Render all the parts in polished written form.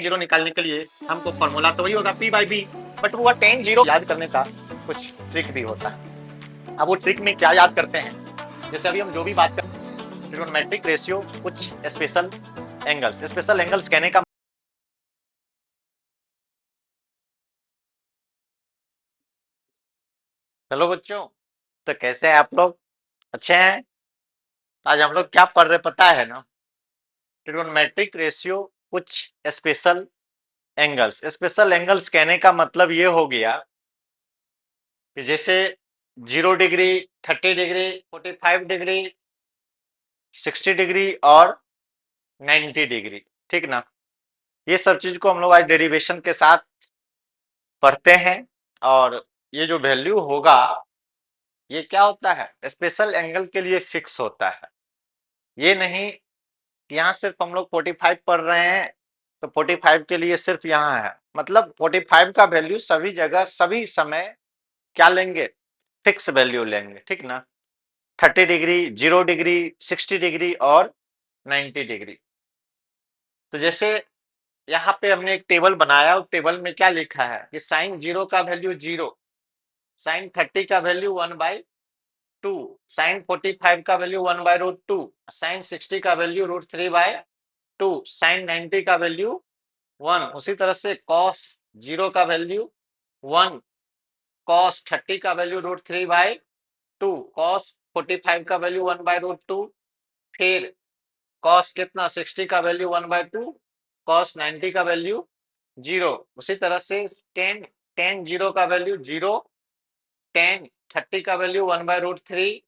Zero निकालने के लिए हमको फॉर्मूला तो वही होगा पी बाई बी, बट वो टेन जीरो याद करने का कुछ ट्रिक भी होता है। अब वो ट्रिक में क्या याद करते हैं, जैसे अभी हम जो भी बात करते हैं ट्रिगोनोमेट्रिक रेशियो कुछ स्पेशल एंगल्स, स्पेशल एंगल्स कहने का हेलो बच्चों, तो कैसे हैं आप लोग? अच्छे हैं? आज हम लोग क्या पढ़ रहे पता है ना? ट्रिगोनोमेट्रिक रेशियो कुछ स्पेशल एंगल्स। स्पेशल एंगल्स कहने का मतलब ये हो गया कि जैसे 0 डिग्री, 30 डिग्री, 45 डिग्री, 60 डिग्री और 90 डिग्री, ठीक ना? ये सब चीज को हम लोग आज डेरिवेशन के साथ पढ़ते हैं। और ये जो वैल्यू होगा ये क्या होता है, स्पेशल एंगल के लिए फिक्स होता है। ये नहीं कि यहाँ सिर्फ हम लोग 45 पढ़ रहे हैं तो 45 के लिए सिर्फ यहाँ है, मतलब 45 का वैल्यू सभी जगह सभी समय क्या लेंगे, फिक्स वैल्यू लेंगे, ठीक ना? 30 डिग्री, 0 डिग्री, 60 डिग्री और 90 डिग्री। तो जैसे यहाँ पे हमने एक टेबल बनाया, उस टेबल में क्या लिखा है कि साइन 0 का वैल्यू 0, साइन 30 का वैल्यू 1/2, साइन 45 का वैल्यू 1/√2, साइन 60 का वैल्यू √3/2, साइन 90 का वैल्यू 1। उसी तरह से कॉस 0 का वैल्यू 1, कॉस 30 का वैल्यू √3/2, कॉस 45 का वैल्यू 1/√2, फिर कॉस कितना 60 का वैल्यू 1/2, कॉस 90 का वैल्यू 0। उसी तरह से टेन टेन 0 का वैल्यू 0, टेन 30 का वैल्यू 1/√3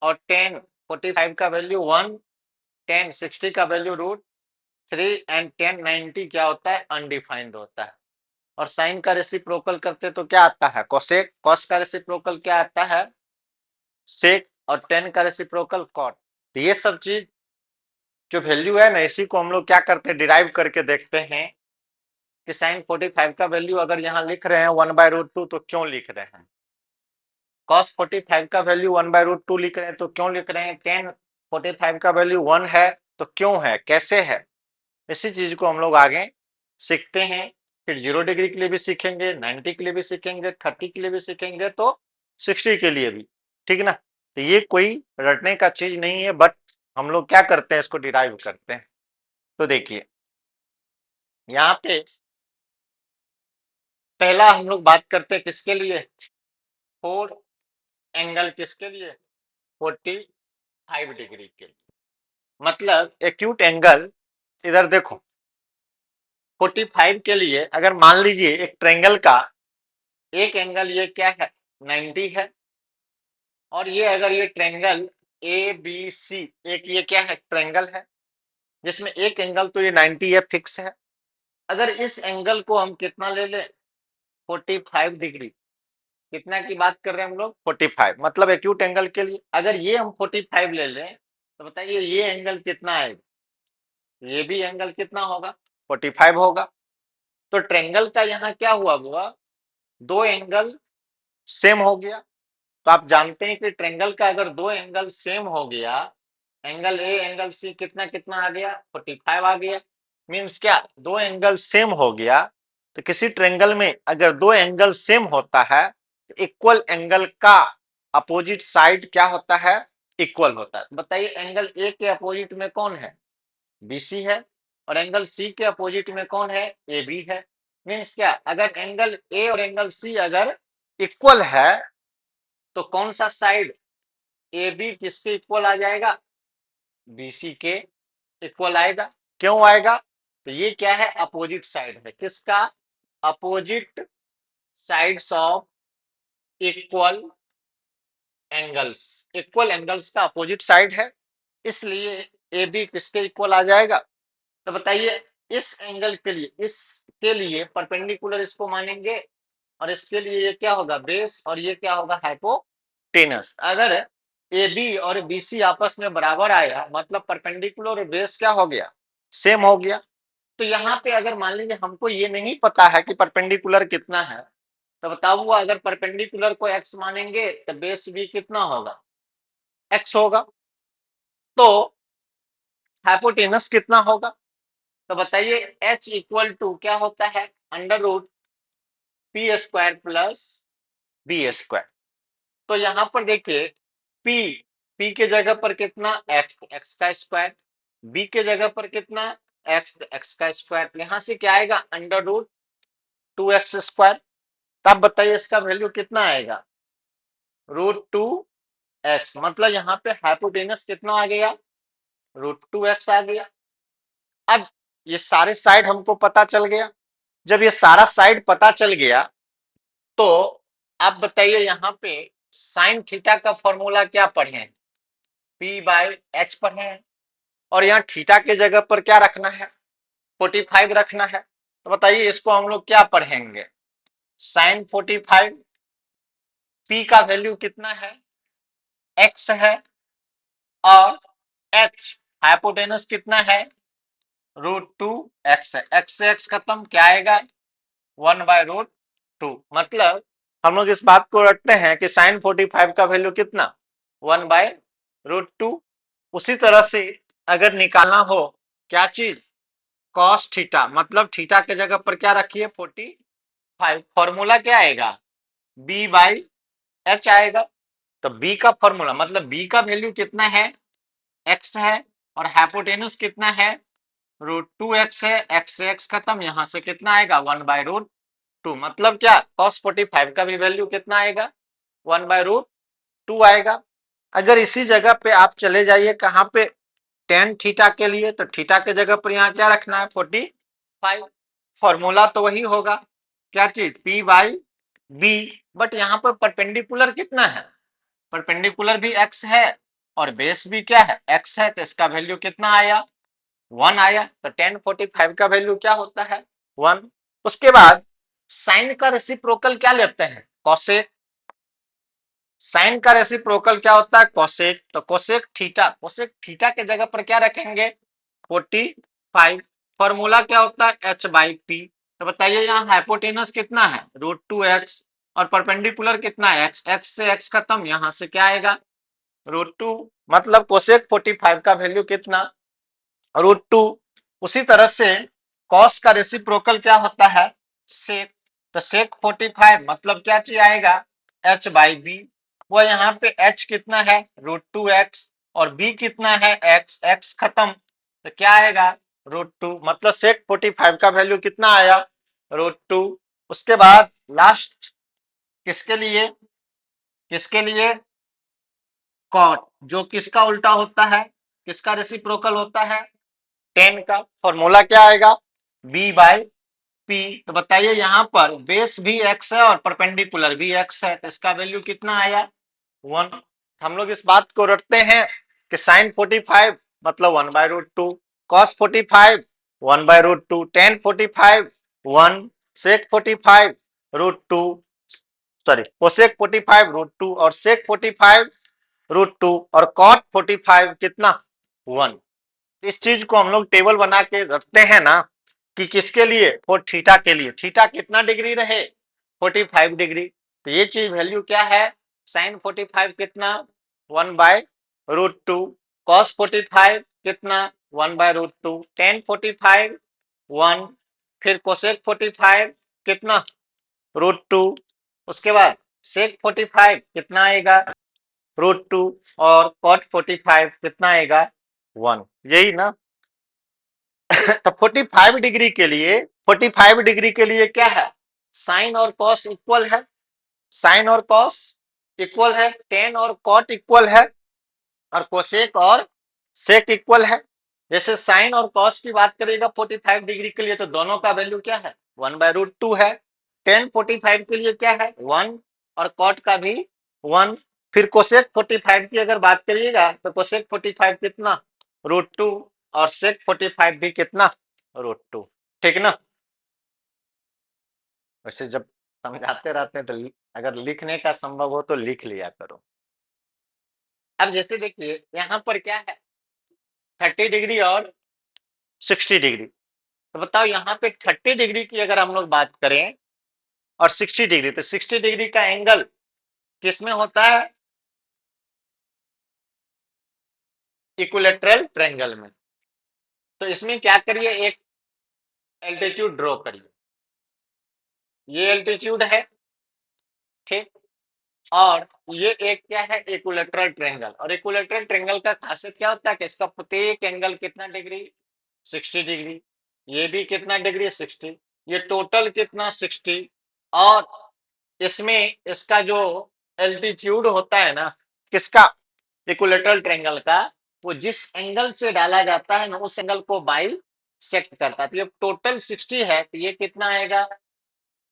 और टेन 45 का वैल्यू 1, टेन 60 का वैल्यू √3 एंड टेन 90 क्या होता है, अनडिफाइंड होता है। और साइन का रेसिप्रोकल करते तो क्या आता है, कोसेक, कॉस का रेसिप्रोकल क्या आता है, सेक, और टेन का रेसिप्रोकल कॉट। तो ये सब चीज जो वैल्यू है ना, इसी को हम लोग क्या करते हैं, डिराइव करके देखते हैं कि साइन 45 का वैल्यू अगर यहाँ लिख रहे हैं 1/√2 तो क्यों लिख रहे हैं, कॉस 45 का वैल्यू 1/√2 लिख रहे हैं तो क्यों लिख रहे हैं, टेन 45 का वैल्यू 1 है तो क्यों है, कैसे है। इसी चीज को हम लोग आगे सीखते हैं। फिर 0 डिग्री के लिए भी सीखेंगे, 90 के लिए भी सीखेंगे, 30 के लिए भी सीखेंगे, तो 60 के लिए भी, ठीक ना? तो ये कोई रटने का चीज नहीं है, बट हम लोग क्या करते हैं, इसको डिराइव करते हैं। तो देखिए यहाँ पे पहला हम लोग बात करते हैं किसके लिए, फोर एंगल किसके लिए, 45 डिग्री के लिए। मतलब एक्यूट एंगल, इधर देखो 45 के लिए अगर मान लीजिए एक ट्रायंगल का एक एंगल ये क्या है 90 है, और ये अगर ये ट्रायंगल ए बी सी, एक ये क्या है ट्रायंगल है जिसमें एक एंगल तो ये 90 है, फिक्स है। अगर इस एंगल को हम कितना ले लें, 45 डिग्री, कितना की बात कर रहे हैं हम लोग, 45, मतलब एक्यूट एंगल के लिए अगर ये हम 45 ले लें तो बताइए ये एंगल कितना है, ये भी एंगल कितना होगा, 45 होगा। तो ट्रायंगल का यहाँ क्या हुआ, दो एंगल सेम हो गया। तो आप जानते हैं कि ट्रायंगल का अगर दो एंगल सेम हो गया, एंगल ए एंगल सी कितना कितना आ गया, 45 आ गया। मीन्स क्या, दो एंगल सेम हो गया। तो किसी ट्रायंगल में अगर दो एंगल सेम होता है तो इक्वल एंगल का अपोजिट साइड क्या होता है, इक्वल होता है। बताइए एंगल ए के अपोजिट में कौन है, बीसी है, और एंगल सी के अपोजिट में कौन है, ए बी है। मीन्स क्या, अगर एंगल ए और एंगल सी अगर इक्वल है तो कौन सा साइड, ए बी किसके इक्वल आ जाएगा, बीसी के इक्वल आएगा। क्यों आएगा, तो ये क्या है, अपोजिट साइड है, किसका, opposite sides of equal angles, equal angles का अपोजिट साइड है, इसलिए ए बी किसके इक्वल आ जाएगा। तो बताइए इस एंगल के लिए, इसके लिए परपेंडिकुलर इसको मानेंगे, और इसके लिए ये क्या होगा, बेस, और ये क्या होगा, हाइपोटेनस। अगर ए बी और बी सी आपस में बराबर आया मतलब परपेंडिकुलर और बेस क्या हो गया, सेम हो गया। तो यहाँ पे अगर मान लीजिए हमको ये नहीं पता है कि परपेंडिकुलर कितना है, तो बताओ अगर परपेंडिकुलर को एक्स मानेंगे तो बेस भी कितना होगा, एक्स होगा। तो हाइपोटेनस कितना होगा, तो बताइए h इक्वल टू क्या होता है, under root P square plus B square. तो यहां पर देखिए p p के जगह पर कितना x, x का स्क्वायर, b के जगह पर कितना x, x का स्क्वायर, यहां से क्या आएगा अंडर रूट 2x स्क्वायर। तब बताइए इसका वैल्यू कितना आएगा, √2x, मतलब यहाँ पे हाइपोटेनस कितना आ गया, √2x आ गया। अब ये सारे साइड हमको पता चल गया, जब ये सारा साइड पता चल गया तो आप बताइए यहाँ पे साइन थीटा का फॉर्मूला क्या पढ़े, p/h पढ़े हैं, और यहाँ थीटा के जगह पर क्या रखना है, 45 रखना है। तो बताइए इसको हम लोग क्या पढ़ेंगे, साइन 45, p का वैल्यू कितना है, x है, और h हाइपोटेनस कितना है, √2x है, x से x खत्म, क्या आएगा 1/√2। मतलब हम लोग इस बात को रखते हैं कि साइन 45 का वैल्यू कितना 1/√2। उसी तरह से अगर निकालना हो क्या चीज, कॉस थीटा, मतलब थीटा के जगह पर क्या रखिए 45, फॉर्मूला क्या आएगा b/h आएगा। तो b का फॉर्मूला मतलब b का वैल्यू कितना है, x है, और हाइपोटेनस कितना है √2x है, x से x खत्म, यहां से कितना आएगा 1/√2। मतलब क्या cos 45 का भी वैल्यू कितना आएगा 1/√2 आएगा। अगर इसी जगह पे आप चले जाइए कहां पे, टेन थीटा के लिए, तो थीटा के जगह पर यहाँ क्या रखना है 45, फॉर्मूला तो वही होगा, क्या चीज p/b, बट यहाँ पर परपेंडिकुलर कितना है, परपेंडिकुलर भी x है और बेस भी क्या है x है, तो इसका वैल्यू कितना आया 1 आया। तो tan 45 का वैल्यू क्या होता है 1। उसके बाद साइन का रेसिप्रोकल क्या लेते हैं, कोसेक, साइन का रेसिप्रोकल क्या होता है कोसेक, तो कोसेक थीटा, कोसेक थीटा के जगह पर क्या रखेंगे 45, फॉर्मूला क्या होता है h/p। तो बताइए यहाँ हाइपोटेनस कितना है √2x, और परपेंडिकुलर कितना है x, x से x खत्म, यहां से क्या आएगा √2, मतलब कोसेक 45 का वैल्यू कितना √2। उसी तरह से कॉस का रेसिप्रोकल क्या होता है सेक, तो सेक 45 मतलब क्या चीज आएगा h/b, वो यहाँ पे h कितना है √2x, और b कितना है x, x खत्म, तो क्या आएगा √2, मतलब सेक 45 का वैल्यू कितना आया √2। उसके बाद लास्ट किसके लिए, किसके लिए कॉट, जो किसका उल्टा होता है, किसका रेसिप्रोकल होता है 10 का, फॉर्मूला क्या आएगा b/p। तो बताइए यहाँ पर बेस भी x है और परपेंडिकुलर भी x है, तो इसका वैल्यू कितना आया 1। हम लोग इस बात को रखते हैं कि साइन 45 मतलब 1/√2, कॉस 45 1/√2, टेन 45 1, सेक 45 √2, सॉरी कोसेक 45 √2, और सेक 45 √2, और कॉट 45 कितना 1। इस चीज को हम लोग टेबल बना के रखते हैं ना कि किसके लिए, फॉर थीटा के लिए, थीटा कितना डिग्री रहे 45 डिग्री, तो ये चीज वैल्यू क्या है साइन 45 कितना 1/√2, कॉस 45 कितना 1/√2, टेन 45 1, फिर कोसेक 45 कितना √2, उसके बाद सेक 45 कितना आएगा √2, और कॉट 45 कितना आएगा 1, यही ना। तो 45 डिग्री के लिए, 45 डिग्री के लिए क्या है साइन और कॉस इक्वल है, साइन और कॉस इक्वल है, टेन और कॉट इक्वल है, और कोसेक और सेक इक्वल है। जैसे साइन और कॉस की बात करेगा 45 डिग्री के लिए तो दोनों का वैल्यू क्या है 1/√2 है, टेन 45 के लिए क्या है 1, और कॉट का भी 1। फिर कोसेक 45 की अगर बात करिएगा तो कोसेक 45 कितना √2, और सेक 45 भी कितना √2, ठीक ना। वैसे जब समझाते रहते हैं तो अगर लिखने का संभव हो तो लिख लिया करो। अब जैसे देखिए यहाँ पर क्या है 30 डिग्री और 60 डिग्री, तो बताओ यहाँ पे 30 डिग्री की अगर हम लोग बात करें और 60 डिग्री, तो 60 डिग्री का एंगल किसमें होता है इक्विलैटरल ट्रायंगल में। तो इसमें क्या करिए, एक एल्टीट्यूड ड्रॉ करिए। ये एल्टीट्यूड है, ठीक। और ये एक क्या है, इक्विलैटरल ट्रायंगल। और इक्विलैटरल ट्रायंगल का खासियत क्या होता है कि इसका प्रत्येक एंगल कितना डिग्री, 60 डिग्री। ये भी कितना डिग्री, 60। ये टोटल कितना, 60। और इसमें इसका जो एल्टीट्यूड होता है ना, किसका, इक्विलैटरल ट्रायंगल का, वो जिस एंगल से डाला जाता है ना, उस एंगल को बाई सेक्ट करता है। तो ये टोटल 60 है, तो ये कितना आएगा,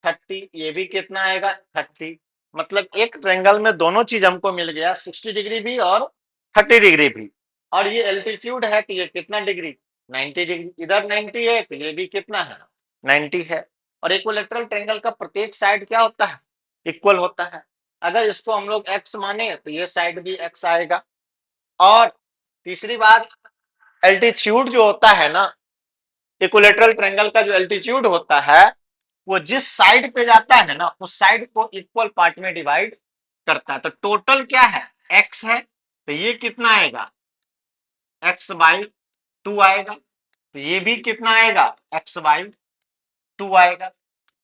30। ये भी कितना आएगा, 30। मतलब एक ट्रायंगल में दोनों चीज हमको मिल गया, 60 डिग्री भी और 30 डिग्री भी। और ये एल्टीट्यूड है, तो ये कितना डिग्री, 90 डिग्री। इधर 90 है, तो ये भी कितना है, 90 है। और इक्विलैटरल ट्रायंगल का प्रत्येक साइड क्या होता है, इक्वल होता है। अगर इसको हम लोग x माने, तो ये साइड भी x आएगा। और तीसरी बात, एल्टीट्यूड जो होता है ना, इक्विलैटरल ट्रायंगल का जो एल्टीट्यूड होता है, वो जिस साइड पे जाता है ना, उस साइड को इक्वल पार्ट में डिवाइड करता है। तो टोटल क्या है, x है, तो ये कितना आएगा, x/2 आएगा। तो ये भी कितना आएगा, x/2 आएगा।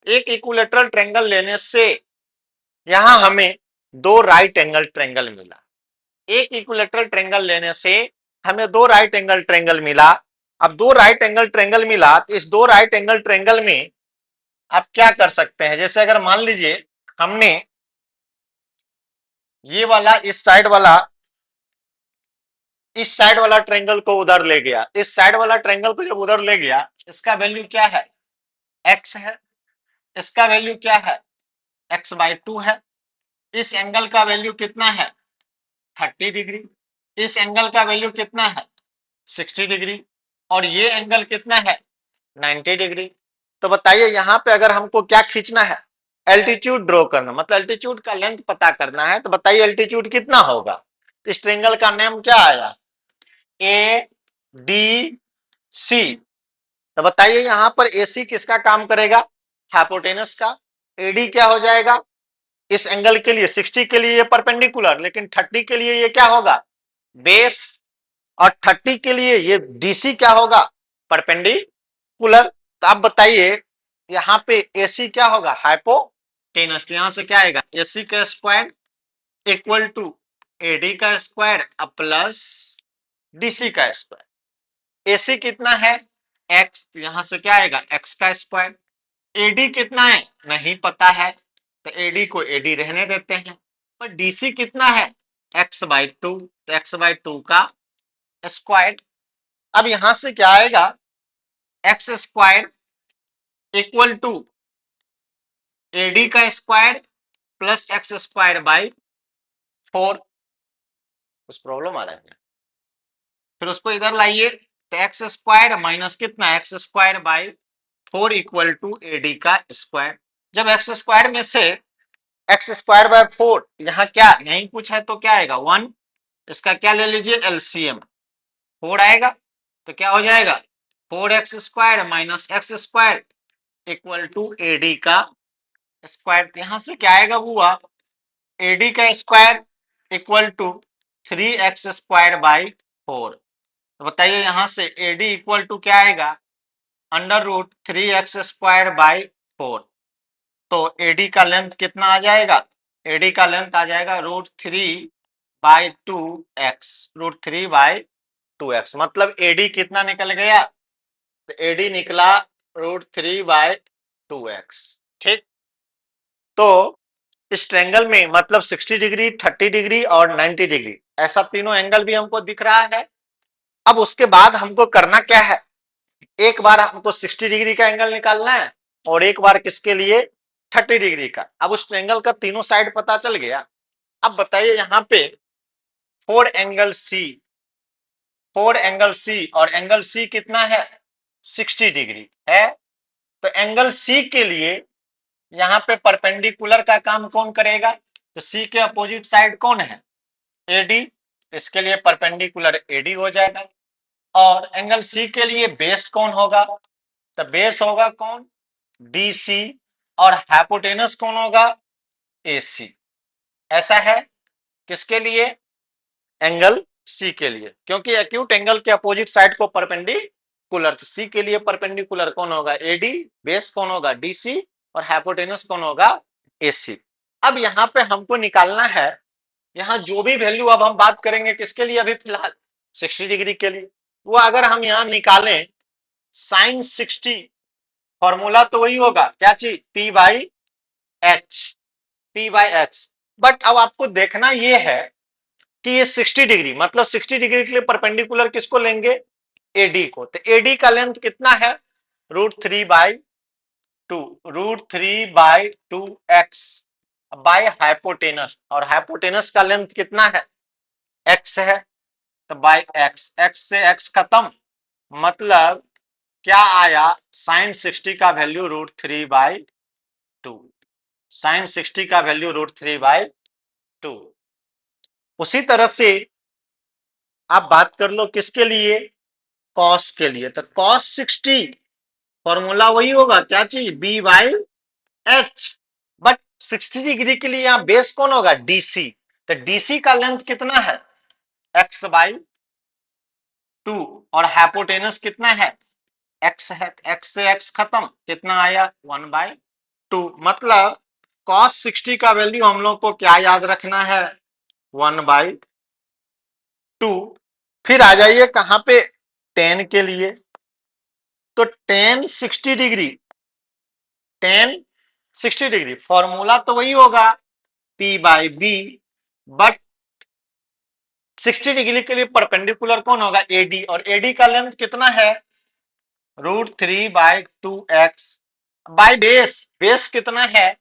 एक इक्विलैटरल ट्रायंगल लेने से यहां हमें दो राइट एंगल ट्रायंगल मिला। एक इक्विलैटरल ट्रायंगल लेने से हमें दो राइट एंगल ट्रायंगल मिला। अब दो राइट एंगल ट्रायंगल मिला, तो इस दो राइट एंगल ट्रायंगल में आप क्या कर सकते हैं, जैसे अगर मान लीजिए हमने ये वाला इस साइड वाला ट्रायंगल को उधर ले गया, इस साइड वाला ट्रायंगल को जब उधर ले गया, इसका वैल्यू क्या है, x है। इसका वैल्यू क्या है, x/2 है। इस एंगल का वैल्यू कितना है, 30 डिग्री। इस एंगल का वैल्यू कितना है, 60 डिग्री। और ये एंगल कितना है, 90 डिग्री। तो बताइए यहां पे अगर हमको क्या खींचना है, एल्टीट्यूड ड्रॉ करना, मतलब एल्टीट्यूड का लेंथ पता करना है। तो बताइए एल्टीट्यूड कितना होगा। इस ट्रायंगल का नाम क्या आया, ADC। तो बताइए यहां पर AC किसका काम करेगा, हाइपोटेनस का। AD क्या हो जाएगा, इस एंगल के लिए 60 के लिए ये परपेंडिकुलर, लेकिन 30 के लिए ये क्या होगा, बेस। और 30 के लिए ये DC क्या होगा, परपेंडिकुलर। तो आप बताइए यहां पे AC क्या होगा, हाइपोटेनस। तो यहां से क्या आएगा, AC का स्क्वायर इक्वल टू AD का स्क्वायर प्लस DC का स्क्वायर। AC कितना है, x, तो यहां से क्या आएगा, x का स्क्वायर। AD कितना है, नहीं पता है, तो AD को AD रहने देते हैं। पर DC कितना है, x/2, तो x/2 का स्क्वायर। अब यहां से क्या आएगा, x square equal to AD का square plus x square by 4। कुछ प्रॉब्लम आ रहा है, फिर उसको इधर लाइए, तो एक्स स्क्वायर माइनस कितना, x square by 4 equal to AD का स्क्वायर। जब एक्स स्क्वायर में से एक्स स्क्वायर बाय 4, यहाँ क्या, यहीं कुछ है, तो क्या आएगा, 1। इसका क्या ले लीजिए, LCM 4 आएगा। तो क्या हो जाएगा, 4x square minus x square equal to AD का स्क्वायर। तो यहां से क्या आएगा बुआ, AD का square equal to 3x square by 4। तो बताइए यहां से AD इक्वल टू क्या आएगा, √3x स्क्वायर बाई 4। तो AD का लेंथ कितना आ जाएगा, AD का लेंथ आ जाएगा √3/2x। मतलब AD कितना निकल गया, तो AD निकला √3/2x। ठीक। तो इस ट्रायंगल में मतलब 60 डिग्री, 30 डिग्री और 90 डिग्री, ऐसा तीनों एंगल भी हमको दिख रहा है। अब उसके बाद हमको करना क्या है, एक बार हमको 60 डिग्री का एंगल निकालना है और एक बार किसके लिए, 30 डिग्री का। अब उस ट्रायंगल का तीनों साइड पता चल गया। अब बताइए यहां पे 4 एंगल C और एंगल C कितना है, 60 डिग्री है। तो एंगल C के लिए यहां पे परपेंडिकुलर का काम कौन करेगा, तो C के अपोजिट साइड कौन है, AD। इसके लिए परपेंडिकुलर AD हो जाएगा। और एंगल C के लिए बेस कौन होगा, तो बेस होगा कौन, DC। और हाइपोटेनस कौन होगा, AC। ऐसा है किसके लिए, एंगल C के लिए, क्योंकि एक्यूट एंगल के अपोजिट साइड को परपेंडिकुलर परपेंडिकुलर, तो सी के लिए परपेंडिकुलर कौन होगा, एडी, बेस कौन होगा, डीसी, और हाइपोटेनस कौन होगा, एसी। अब यहाँ पे हमको निकालना है, यहाँ जो भी वैल्यू अब हम बात करेंगे किसके लिए, अभी फिलहाल 60 डिग्री के लिए, वो अगर हम यहाँ निकालें साइन 60, फॉर्मूला तो वही होगा, क्या चीज, P by H, P by H. But अब आपको देखना ये है कि ये 60 डिग्री, मतलब 60 डिग्री के लिए परपेंडिकुलर किसको लेंगे, एडी को, तो एडी का लेंथ कितना है, √3/2, √3/2x बाय हाइपोटेनस, और हाइपोटेनस का लेंथ कितना है, x है, तो बाय x, x से x खत्म, मतलब क्या आया, साइन 60 का वैल्यू √3/2, साइन 60 का वैल्यू √3/2। उसी तरह से आप बात कर लो किसके लिए, कॉस के लिए, तो कॉस 60 फॉर्मूला वही होगा, क्या चीज, B by H, but 60 degree के लिए यहां बेस कौन होगा, डीसी, तो डीसी का लेंथ कितना है, x/2, और हाइपोटेनस कितना है, x है, x से x खत्म, कितना आया, 1/2, मतलब cos 60 का वैल्यू हम लोग को क्या याद रखना है, 1/2। फिर आ जाइए कहां पे, tan के लिए, तो tan 60 degree, tan 60 degree formula तो वही होगा, P by B, but 60 degree के लिए परपेंडिकुलर कौन होगा, एडी, और एडी का लेंथ कितना है, √3/2x बाई बेस, बेस कितना है,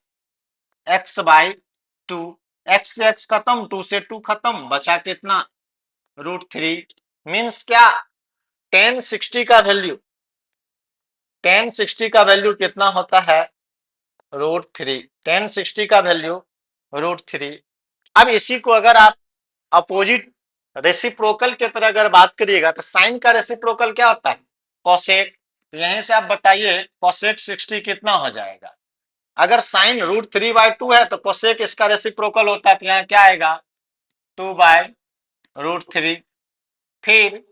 x/2, x से x खत्म, 2 से 2 खत्म, बचा कितना, √3, मीन्स क्या, tan 60 का वैल्यू, tan 60 का वैल्यू कितना होता है, √3, tan 60 का वैल्यू √3। अब इसी को अगर आप अपोजिट रेसिप्रोकल की तरह अगर बात करिएगा, तो साइन का रेसिप्रोकल क्या होता है, कोसेक, तो यहीं से आप बताइए कोसेक 60 कितना हो जाएगा, अगर साइन √3/2 है तो कोसेक इसका रेसिप्रोकल होता है, तो यहाँ क्या आएगा, 2/√3। फिर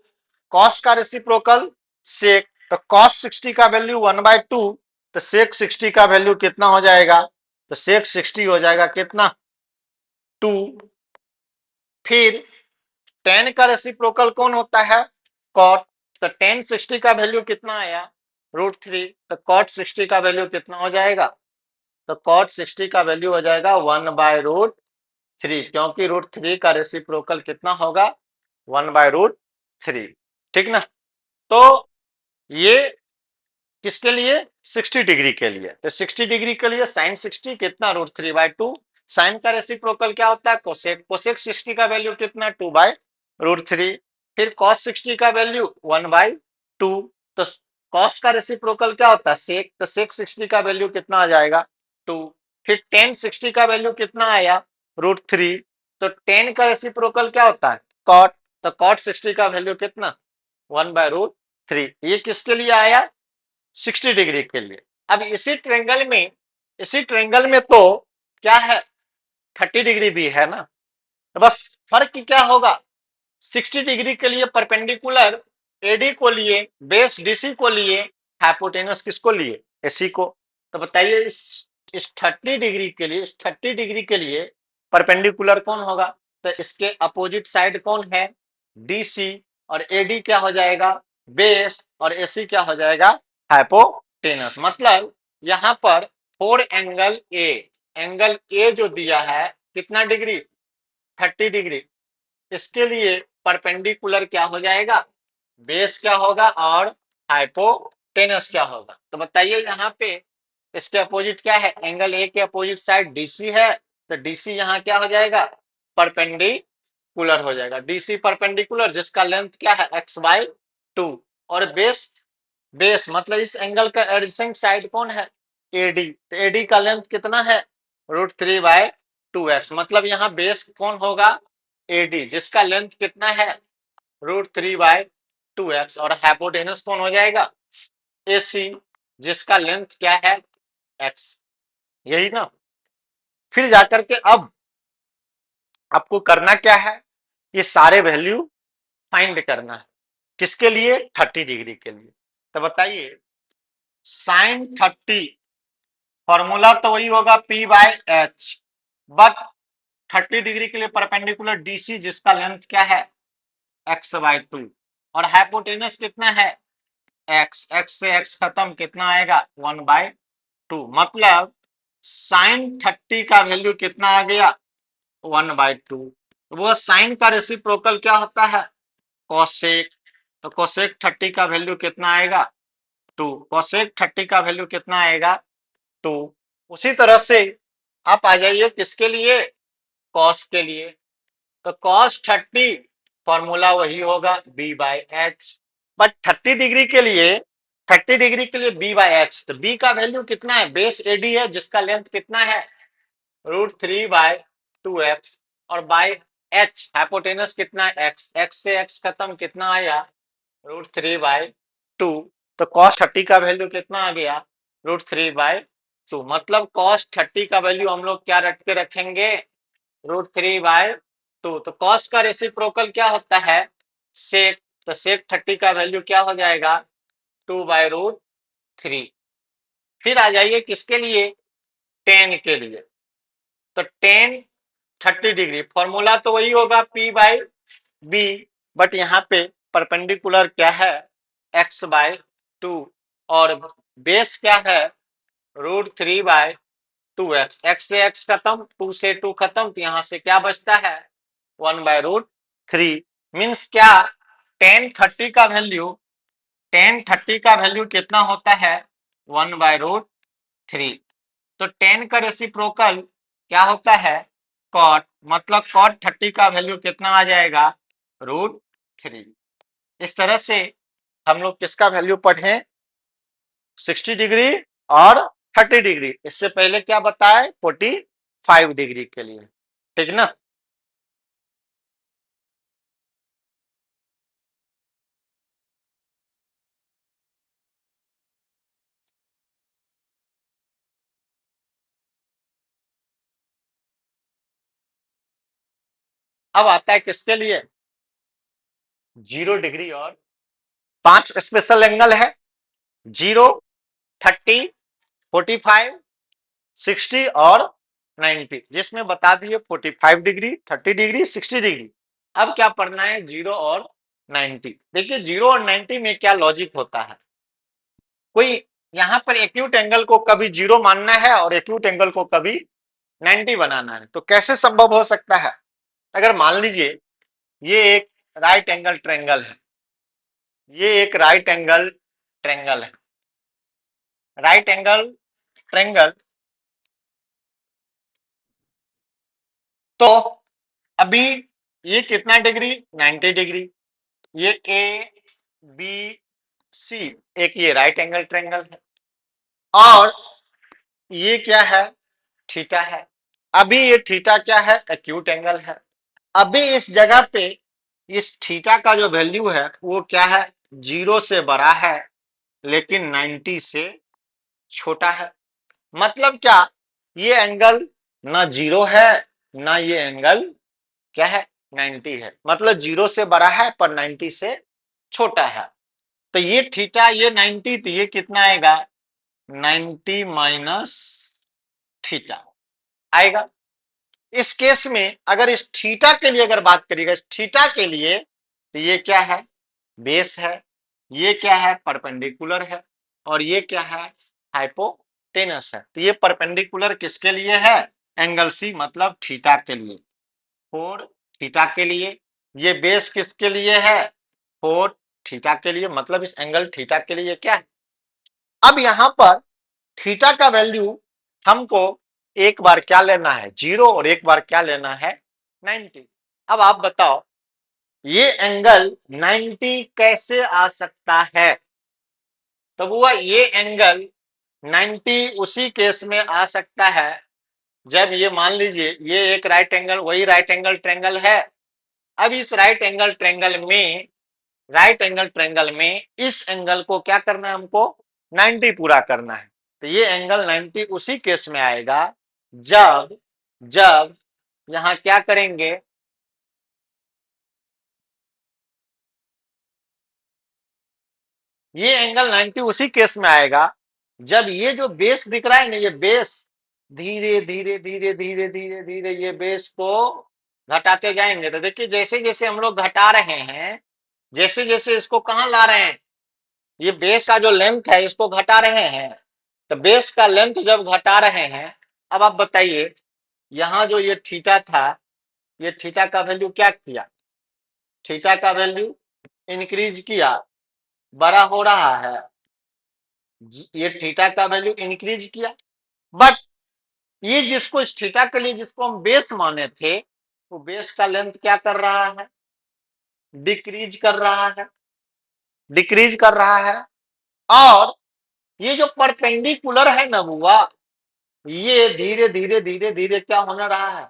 कॉस का रेसिप्रोकल सेक, तो कॉस 60 का वैल्यू 1/2, तो सेक 60 का वैल्यू कितना हो जाएगा, तो सेक 60 हो जाएगा कितना, 2। फिर tan का रेसिप्रोकल कौन होता है, cot, तो tan 60 का वैल्यू कितना आया, √3, तो cot 60 का वैल्यू कितना हो जाएगा, तो cot 60 का वैल्यू हो जाएगा 1/√3, क्योंकि √3 का रेसिप्रोकल कितना होगा, 1/√3, ठीक ना। तो ये किसके लिए, 60 डिग्री के लिए, तो 60 डिग्री के लिए साइन 60 कितना, √3/2, साइन का रेसिप्रोकल क्या होता है, कोसेक, कोसेक 60 का वैल्यू कितना, 2/√3। फिर कॉस 60 का वैल्यू 1/2, तो कॉस का रेसिप्रोकल क्या होता है, सेक, तो सेक 60 का वैल्यू कितना आ जाएगा, 2। फिर tan 60 का वैल्यू कितना आया, √3, तो tan का रेसिप्रोकल क्या होता है, कॉट, तो कॉट 60 का वैल्यू कितना, 1/√3। ये किसके लिए आया, 60 डिग्री के लिए। अब इसी ट्रेंगल में तो क्या है, 30 डिग्री भी है ना, तो बस फर्क क्या होगा, 60 डिग्री के लिए परपेंडिकुलर एडी को लिए, बेस डीसी को लिए, हाइपोटेनस किसको लिए, एसी को। तो बताइए इस 30 डिग्री के लिए, इस 30 डिग्री के लिए परपेंडिकुलर कौन होगा, तो इसके अपोजिट साइड कौन है, डीसी, और एडी क्या हो जाएगा, बेस, और एसी क्या हो जाएगा, हाइपोटेनस। मतलब यहां पर 4 एंगल ए जो दिया है कितना डिग्री, 30 डिग्री, इसके लिए परपेंडिकुलर क्या हो जाएगा, बेस क्या होगा और हाइपोटेनस क्या होगा। तो बताइए यहाँ पे इसके अपोजिट क्या है, एंगल ए के अपोजिट साइड डीसी है, तो डीसी यहाँ क्या हो जाएगा, परपेंडिकुलर हो जाएगा, डीसी परपेंडिकुलर, जिसका लेंथ क्या है, x/2, और बेस, बेस मतलब इस एंगल का एडजेसेंट साइड कौन है, एडी, तो एडी का लेंथ कितना है, √3/2x, मतलब यहाँ बेस कौन होगा, एडी, जिसका लेंथ कितना है, √3/2x, और हाइपोटेनस कौन हो जाएगा, एसी, जिसका लेंथ क्या है, x, यही ना। फिर जाकर के अब आपको करना क्या है, ये सारे वैल्यू फाइंड करना है, किसके लिए, 30 डिग्री के लिए। तो बताइए साइन 30 फॉर्मूला तो वही होगा P by H, but 30 degree के लिए परपेंडिकुलर डीसी जिसका लेंथ क्या है x बाय 2 और हाइपोटेनस कितना है x से x खत्म कितना आएगा 1 बाय 2, मतलब साइन 30 का वैल्यू कितना आ गया 1 बाय 2। वो साइन का रेसिप्रोकल क्या होता है कोसेक, तो कोसेक 30 का वैल्यू कितना आएगा 2, कोसेक 30 का वैल्यू कितना आएगा 2। उसी तरह से आप आ जाइए किसके लिए कॉस के लिए, तो कॉस 30 फॉर्मूला वही होगा b by H, but 30 degree के लिए b बाय एच, तो b का वैल्यू कितना है बेस एडी है जिसका लेंथ कितना है √3/2x और बाय एच हाइपोटेनस कितना है x से x खत्म कितना आया √3/2, तो cos 30 का वैल्यू कितना आ गया √3/2, मतलब cos 30 का वैल्यू हम लोग क्या रट के रखेंगे √3/2। तो cos का रेसिप्रोकल क्या होता है sec, तो sec 30 का वैल्यू क्या हो जाएगा 2/√3। फिर आ जाइए किसके लिए tan के लिए, तो tan 30 डिग्री फॉर्मूला तो वही होगा P बाय बी, बट यहाँ पे परपेंडिकुलर क्या है x बाय 2 और बेस क्या है √3/2x, x से x खत्म 2 से 2 खत्म, तो यहाँ से क्या बचता है 1/√3, मीन्स क्या tan 30 का वैल्यू कितना होता है 1/√3, तो tan का रेसिप्रोकल क्या होता है cot, मतलब cot 30 का वैल्यू कितना आ जाएगा √3। इस तरह से हम लोग किसका वैल्यू पढ़े 60 डिग्री और 30 डिग्री, इससे पहले क्या बताए 45 डिग्री के लिए, ठीक ना। अब आता है किसके लिए 0 डिग्री और 5 स्पेशल एंगल है 0, 30, 45, 60 और 90, जिसमें बता दिए 45 डिग्री 30 डिग्री 60 डिग्री। अब क्या पढ़ना है 0 और 90। देखिए 0 और 90 में क्या लॉजिक होता है, कोई यहां पर एक्यूट एंगल को कभी 0 मानना है और एक्यूट एंगल को कभी 90 बनाना है, तो कैसे संभव हो सकता है। अगर मान लीजिए ये एक राइट एंगल ट्रायंगल है, ये एक राइट एंगल ट्रायंगल है, राइट एंगल ट्रायंगल, तो अभी ये कितना डिग्री 90 डिग्री, ये ए बी सी एक ये राइट एंगल ट्रायंगल है और ये क्या है थीटा है, अभी ये थीटा क्या है एक्यूट एंगल है। अभी इस जगह पे इस थीटा का जो वैल्यू है वो क्या है 0 से बड़ा है लेकिन 90 से छोटा है, मतलब क्या ये एंगल ना 0 है ना ये एंगल क्या है 90 है, मतलब 0 से बड़ा है पर 90 से छोटा है। तो ये थीटा ये 90, तो ये कितना आएगा 90 माइनस थीटा आएगा। इस केस में अगर इस थीटा के लिए अगर बात करिएगा, इस थीटा के लिए तो ये क्या है बेस है, ये क्या है परपेंडिकुलर है और ये क्या है हाइपोटेनस है, तो ये परपेंडिकुलर किसके लिए है एंगल सी मतलब थीटा के लिए, फोर थीटा के लिए, ये बेस किसके लिए है फोर थीटा के लिए, मतलब इस एंगल थीटा के लिए क्या है। अब यहां पर थीटा का वैल्यू हमको एक बार क्या लेना है 0 और एक बार क्या लेना है 90। अब आप बताओ ये एंगल 90 कैसे आ सकता है, तो वो ये एंगल 90 उसी केस में आ सकता है जब ये मान लीजिए ये एक राइट एंगल वही राइट एंगल ट्रायंगल है। अब इस राइट एंगल ट्रायंगल में इस एंगल को क्या करना है हमको 90 पूरा करना है, तो ये एंगल 90 उसी केस में आएगा जब जब यहां क्या करेंगे ये एंगल 90 उसी केस में आएगा जब ये जो बेस दिख रहा है ना, ये बेस धीरे धीरे धीरे धीरे धीरे धीरे ये बेस को घटाते जाएंगे। तो देखिए जैसे जैसे हम लोग घटा रहे हैं, जैसे जैसे इसको कहाँ ला रहे हैं, ये बेस का जो लेंथ है इसको घटा रहे हैं। तो बेस का लेंथ जब घटा रहे हैं, अब आप बताइए यहाँ जो ये थीटा था, ये थीटा का वैल्यू क्या किया, थीटा का वैल्यू इंक्रीज किया, बड़ा हो रहा है, ये थीटा का वैल्यू इंक्रीज किया। बट ये जिसको इस थीटा के लिए जिसको हम बेस माने थे, वो बेस का लेंथ क्या कर रहा है, डिक्रीज कर रहा है, डिक्रीज कर रहा है। और ये जो परपेंडिकुलर है ना बुआ, ये धीरे धीरे धीरे धीरे क्या होने रहा है,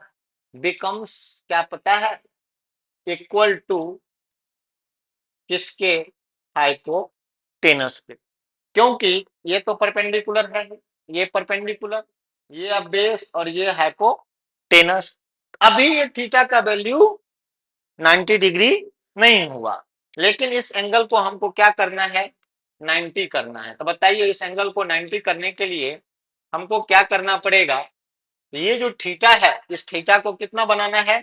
बिकम्स, क्या पता है, इक्वल टू किसके, हाइपोटेनस के। क्योंकि ये तो परपेंडिकुलर है, ये परपेंडिकुलर, ये अब बेस और ये हाइपोटेनस। अभी ये थीटा का वैल्यू 90 डिग्री नहीं हुआ, लेकिन इस एंगल को हमको क्या करना है, 90 करना है। तो बताइए इस एंगल को 90 करने के लिए हमको क्या करना पड़ेगा, ये जो थीटा है इस थीटा को कितना बनाना है,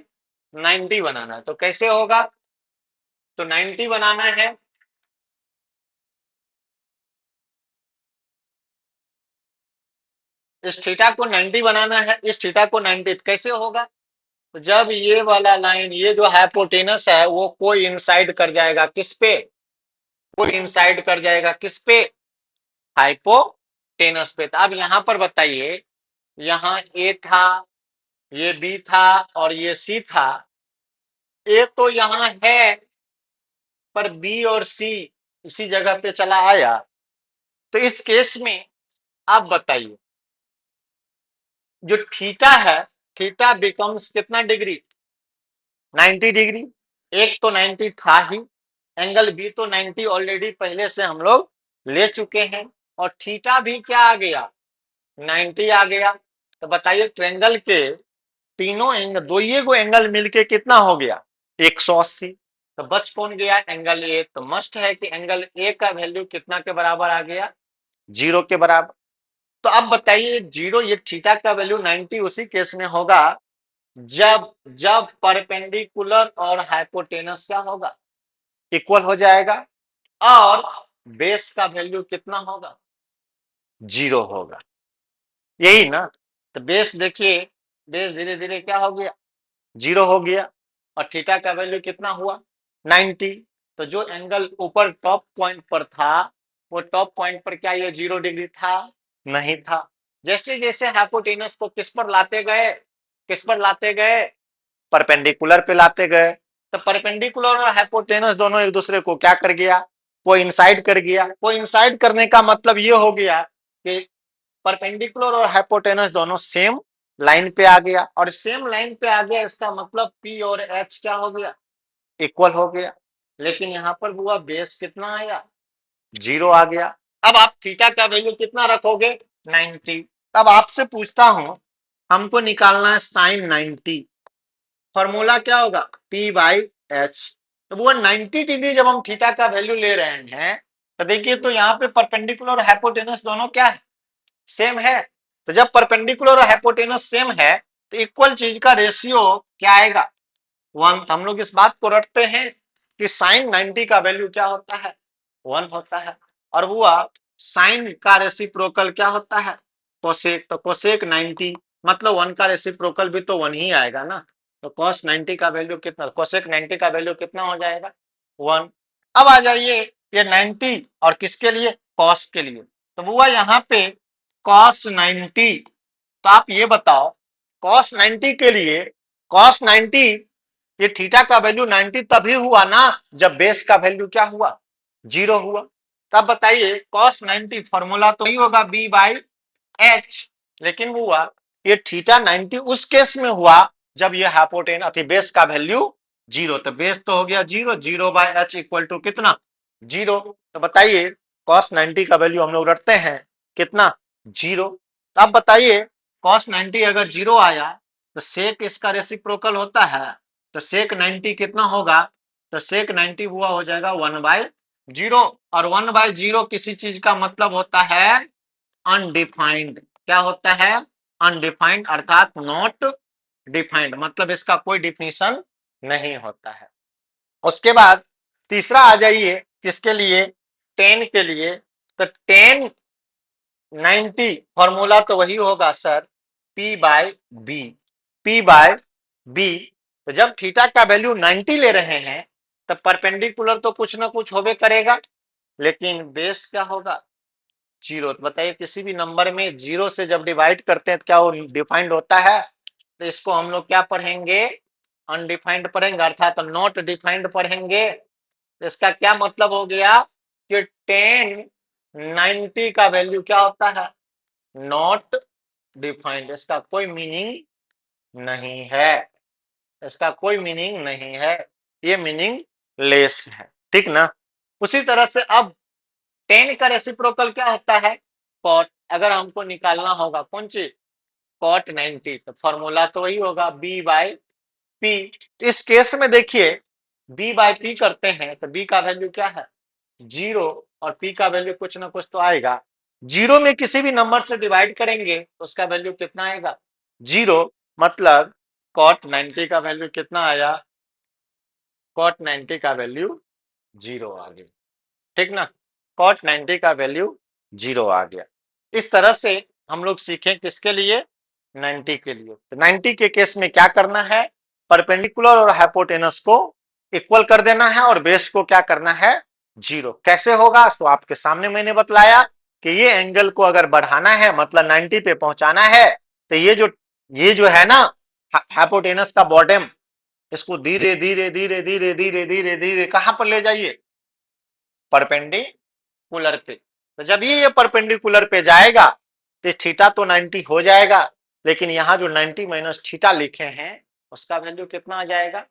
90 बनाना है। तो कैसे होगा, तो 90 बनाना है, इस थीटा को 90 बनाना है, इस थीटा को 90 कैसे होगा, तो जब ये वाला लाइन, ये जो हाइपोटेनस है वो कोई इंसाइड कर जाएगा किस पे, कोई इंसाइड कर जाएगा किस पे, हाइपोटेनस पे। तो अब यहां पर बताइए, यहाँ ए था, ये बी था और ये सी था। ए तो यहाँ है पर बी और सी इसी जगह पे चला आया। तो इस केस में आप बताइए जो थीटा है, थीटा बिकम्स कितना डिग्री, 90 डिग्री। एक तो 90 था ही, एंगल बी तो 90 ऑलरेडी पहले से हम लोग ले चुके हैं, और थीटा भी क्या आ गया, 90 आ गया। तो बताइए ट्रायंगल के तीनों एंगल, दो ये को एंगल मिलके कितना हो गया, 180। तो बच कौन गया, एंगल ए। तो मस्ट है कि एंगल ए का वैल्यू कितना के बराबर आ गया, 0 के बराबर। तो अब बताइए जीरो, ये थीटा का वैल्यू 90 उसी केस में होगा जब जब परपेंडिकुलर और हाइपोटेनस क्या होगा, इक्वल हो जाएगा, और बेस का वैल्यू कितना होगा, 0 होगा, यही ना। तो बेस देखिए, बेस धीरे धीरे क्या हो गया, 0 हो गया, और थीटा का वैल्यू कितना हुआ, 90। तो जो एंगल ऊपर टॉप पॉइंट पर था, वो टॉप पॉइंट पर क्या ये 0 डिग्री था, नहीं था। जैसे जैसे हाइपोटेनस को किस पर लाते गए, किस पर लाते गए, परपेंडिकुलर पे लाते गए। तो परपेंडिकुलर और हाइपोटेनस दोनों एक दूसरे को क्या कर गया, वो इंसाइड कर गया। वो इंसाइड करने का मतलब ये हो गया कि परपेंडिकुलर और हाइपोटेनस दोनों सेम लाइन पे आ गया, और सेम लाइन पे आ गया इसका मतलब पी और एच क्या हो गया, इक्वल हो गया। लेकिन यहां पर हुआ बेस कितना आया, 0 आ गया। अब आप थीटा का वैल्यू कितना रखोगे, 90। अब आपसे पूछता हूं, हमको निकालना है साइन 90, फॉर्मूला क्या होगा, पी बाई एच। तो वो 90 डिग्री जब हम थीटा का वैल्यू ले रहे हैं, तो देखिए तो यहाँ पे परपेंडिकुलर और हाइपोटेनस दोनों क्या है, सेम है। तो जब परपेंडिकुलर और हाइपोटेनस सेम है, तो इक्वल चीज का रेशियो क्या आएगा, 1। हम लोग इस बात को रखते हैं कि साइन 90 का वैल्यू क्या होता है, 1 होता है। और वो साइन का रेसिप्रोकल क्या होता है, कोसेक। तो कोसेक 90 मतलब 1 का रेसिप्रोकल भी तो 1 ही आएगा ना। तो cos 90 का वैल्यू कितना, कोसेक 90 का वैल्यू कितना हो जाएगा, 1। अब आ जाइए ये 90 और किसके लिए, कॉस के लिए। तो वो यहाँ पे cos 90, तो आप ये बताओ cos 90 के लिए, cos 90 ये थीटा का वैल्यू 90 तभी हुआ ना जब बेस का वैल्यू क्या हुआ, 0 हुआ। तब बताइए cos 90 फॉर्मूला तो ही होगा b बाई एच, लेकिन वो हुआ ये थीटा 90 उस केस में हुआ जब ये हाइपोटेन अति बेस का वैल्यू 0। तो बेस तो हो गया 0, 0 बाई एच इक्वल टू कितना, 0। तो बताइए cos 90 का वैल्यू हम लोग रखते हैं कितना, 0। तो अब बताइए cos 90 अगर 0 आया तो सेक इसका रेसिप्रोकल होता है, तो सेक 90 कितना होगा, तो सेक 90 हुआ हो जाएगा 1 बाई जीरो, और 1/0 किसी चीज का मतलब होता है अनडिफाइंड। क्या होता है? अनडिफाइंड, अर्थात नॉट डिफाइंड, मतलब इसका कोई डिफिनीशन नहीं होता है। उसके बाद तीसरा आ जाइए, किसके लिए? 10 के लिए। तो 10 90 फॉर्मूला तो वही होगा sir, P by B. P by B. तो जब थीटा का वैल्यू 90 ले रहे हैं तब परपेंडिकुलर तो कुछ ना कुछ होबे करेगा, लेकिन बेस क्या होगा? जीरो। तो बताइए, किसी भी नंबर में जीरो से जब डिवाइड करते हैं तो क्या वो डिफाइंड होता है? तो इसको हम लोग क्या पढ़ेंगे? अनडिफाइंड पढ़ेंगे, अर्थात नॉट डिफाइंड पढ़ेंगे। तो इसका क्या मतलब हो गया कि 10 90 का वैल्यू क्या होता है? Not defined. इसका कोई मीनिंग नहीं है, इसका कोई मीनिंग नहीं है, ये मीनिंग लेस है, ठीक ना। उसी तरह से अब 10 का रेसिप्रोकल क्या होता है? कॉट। अगर हमको निकालना होगा कौन चीज? कॉट 90, तो फॉर्मूला तो वही होगा बी बाय पी। इस केस में देखिए, बी बाय पी करते हैं तो बी का वैल्यू क्या है? जीरो, और पी का वैल्यू कुछ ना कुछ तो आएगा। जीरो में किसी भी नंबर से डिवाइड करेंगे तो उसका वैल्यू कितना आएगा? जीरो। मतलब कॉट 90 का वैल्यू कितना आया? कॉट 90 का वैल्यू जीरो आ गया, ठीक ना। कॉट 90 का वैल्यू जीरो आ गया। इस तरह से हम लोग सीखें किसके लिए? 90 के लिए। तो 90 के केस में क्या करना है? परपेंडिकुलर और हाइपोटेनस को इक्वल कर देना है और बेस को क्या करना है? जीरो। कैसे होगा? सो आपके सामने मैंने बतलाया कि ये एंगल को अगर बढ़ाना है, मतलब 90 पे पहुंचाना है, तो ये जो है ना हाइपोटेनस का बॉटम, इसको धीरे धीरे धीरे धीरे धीरे धीरे धीरे कहां पर ले जाइए? परपेंडिकुलर पे। तो जब ये परपेंडिकुलर पे जाएगा तो थीटा तो 90 हो जाएगा, लेकिन यहाँ जो 90 माइनस थीटा लिखे हैं उसका वैल्यू कितना आ जाएगा?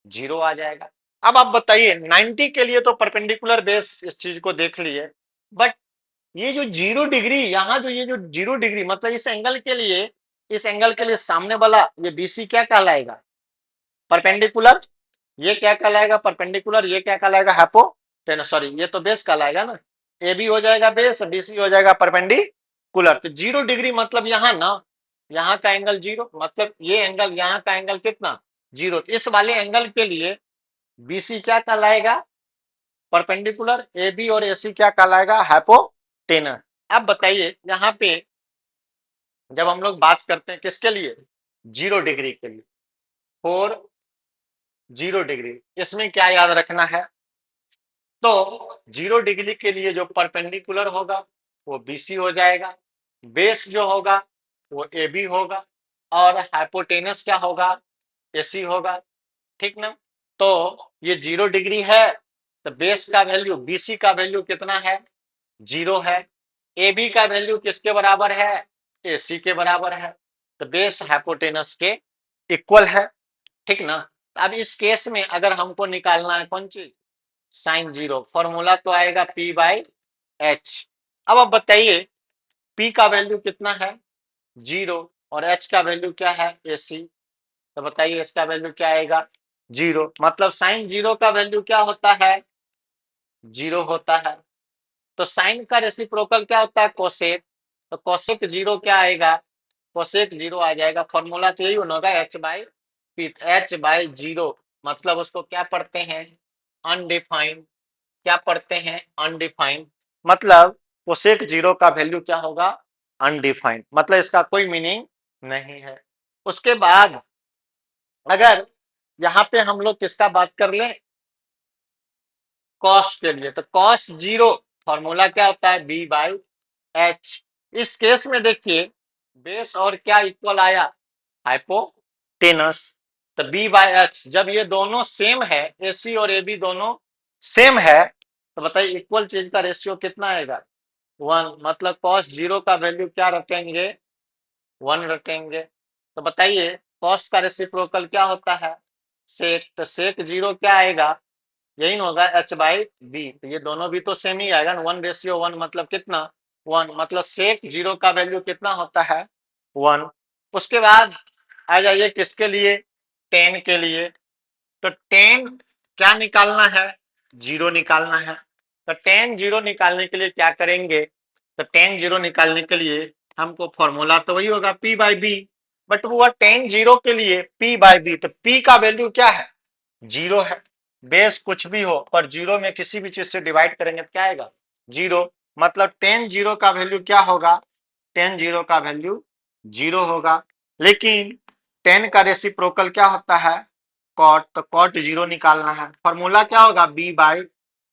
जीरो आ जाएगा। अब आप बताइए, 90 के लिए तो परपेंडिकुलर बेस इस चीज को देख लिए, बट ये जो 0 डिग्री, यहाँ जो ये जो 0 डिग्री, मतलब इस एंगल के लिए सामने वाला ये बीसी क्या कहलाएगा? परपेंडिकुलर। ये क्या कहलाएगा? परपेंडिकुलर। ये क्या कहलाएगा? हाइपोटेनस। सॉरी, ये तो बेस कहलाएगा ना। ए बी हो जाएगा बेस, बीसी हो जाएगा परपेंडिकुलर। तो 0 डिग्री मतलब यहाँ ना, यहाँ का एंगल जीरो, मतलब ये एंगल, यहाँ का एंगल कितना? जीरो। इस वाले एंगल के लिए बीसी क्या कहलाएगा? परपेंडिकुलर। ए बी और ए सी क्या कहलाएगा? हाइपोटेनस। अब बताइए, यहाँ पे जब हम लोग बात करते हैं किसके लिए? 0 डिग्री के लिए। फोर 0 डिग्री, इसमें क्या याद रखना है? तो 0 डिग्री के लिए जो परपेंडिकुलर होगा वो बीसी हो जाएगा, बेस जो होगा वो ए बी होगा, और हाइपोटेनस क्या होगा? एसी होगा, ठीक ना। तो ये 0 डिग्री है, तो बेस का वैल्यू, बीसी का वैल्यू कितना है? जीरो है। ए बी का वैल्यू किसके बराबर है? एसी के बराबर है। तो बेस हाइपोटेनस के इक्वल है, ठीक ना। अब इस केस में अगर हमको निकालना है कौन चीज? Sine zero. फॉर्मूला तो आएगा पी बाई एच। अब आप बताइए, पी का वैल्यू कितना है? जीरो, और एच का वैल्यू क्या है? एसी। तो बताइए इसका वैल्यू क्या आएगा? जीरो। मतलब साइन जीरो का वैल्यू क्या होता है? जीरो होता है। तो साइन का रेसिप्रोकल क्या होता है? कोसेक। तो कोसेक जीरो क्या आएगा? कोसेक जीरो आ जाएगा। फॉर्मूला तो यही होगा, H by P. H by zero, मतलब उसको क्या पढ़ते हैं? अनडिफाइंड। क्या पढ़ते हैं? अनडिफाइंड। मतलब कोसेक जीरो का वैल्यू क्या होगा? अनडिफाइंड, मतलब इसका कोई मीनिंग नहीं है। उसके बाद अगर यहाँ पे हम लोग किसका बात कर लें? कॉस के लिए। तो कॉस जीरो फॉर्मूला क्या होता है? B by H. इस केस में देखिए, बेस और क्या इक्वल आया? हाइपोटेनस। तो बी बाई एच, जब ये दोनों सेम है, एसी और ए बी दोनों सेम है, तो बताइए इक्वल चीज का रेशियो कितना आएगा? वन। मतलब कॉस जीरो का वैल्यू क्या रखेंगे? वन रखेंगे। तो बताइए कॉस का रेसिप्रोकल क्या होता है? सेक। तो सेक जीरो क्या आएगा? यही ना होगा, एच बाई बी। तो ये दोनों भी तो सेम ही आएगा ना, 1:1, मतलब कितना? वन। मतलब सेक जीरो का वैल्यू कितना होता है? वन। उसके बाद आ जाइए किसके लिए? 10 के लिए। तो 10 क्या निकालना है? जीरो निकालना है। तो tan 0 निकालने के लिए क्या करेंगे, तो tan 0 निकालने के लिए हमको फॉर्मूला तो वही होगा p बाई बी, बट वो tan 0 के लिए p बाई बी, तो p का वैल्यू क्या है, 0 है। बेस कुछ भी हो पर 0 में किसी भी चीज से डिवाइड करेंगे तो क्या आएगा, 0। मतलब tan 0 का वैल्यू क्या होगा, tan 0 का वैल्यू 0 होगा। लेकिन tan का रेसिप्रोकल क्या होता है, cot, तो cot 0 निकालना है। फॉर्मूला क्या होगा, b बाई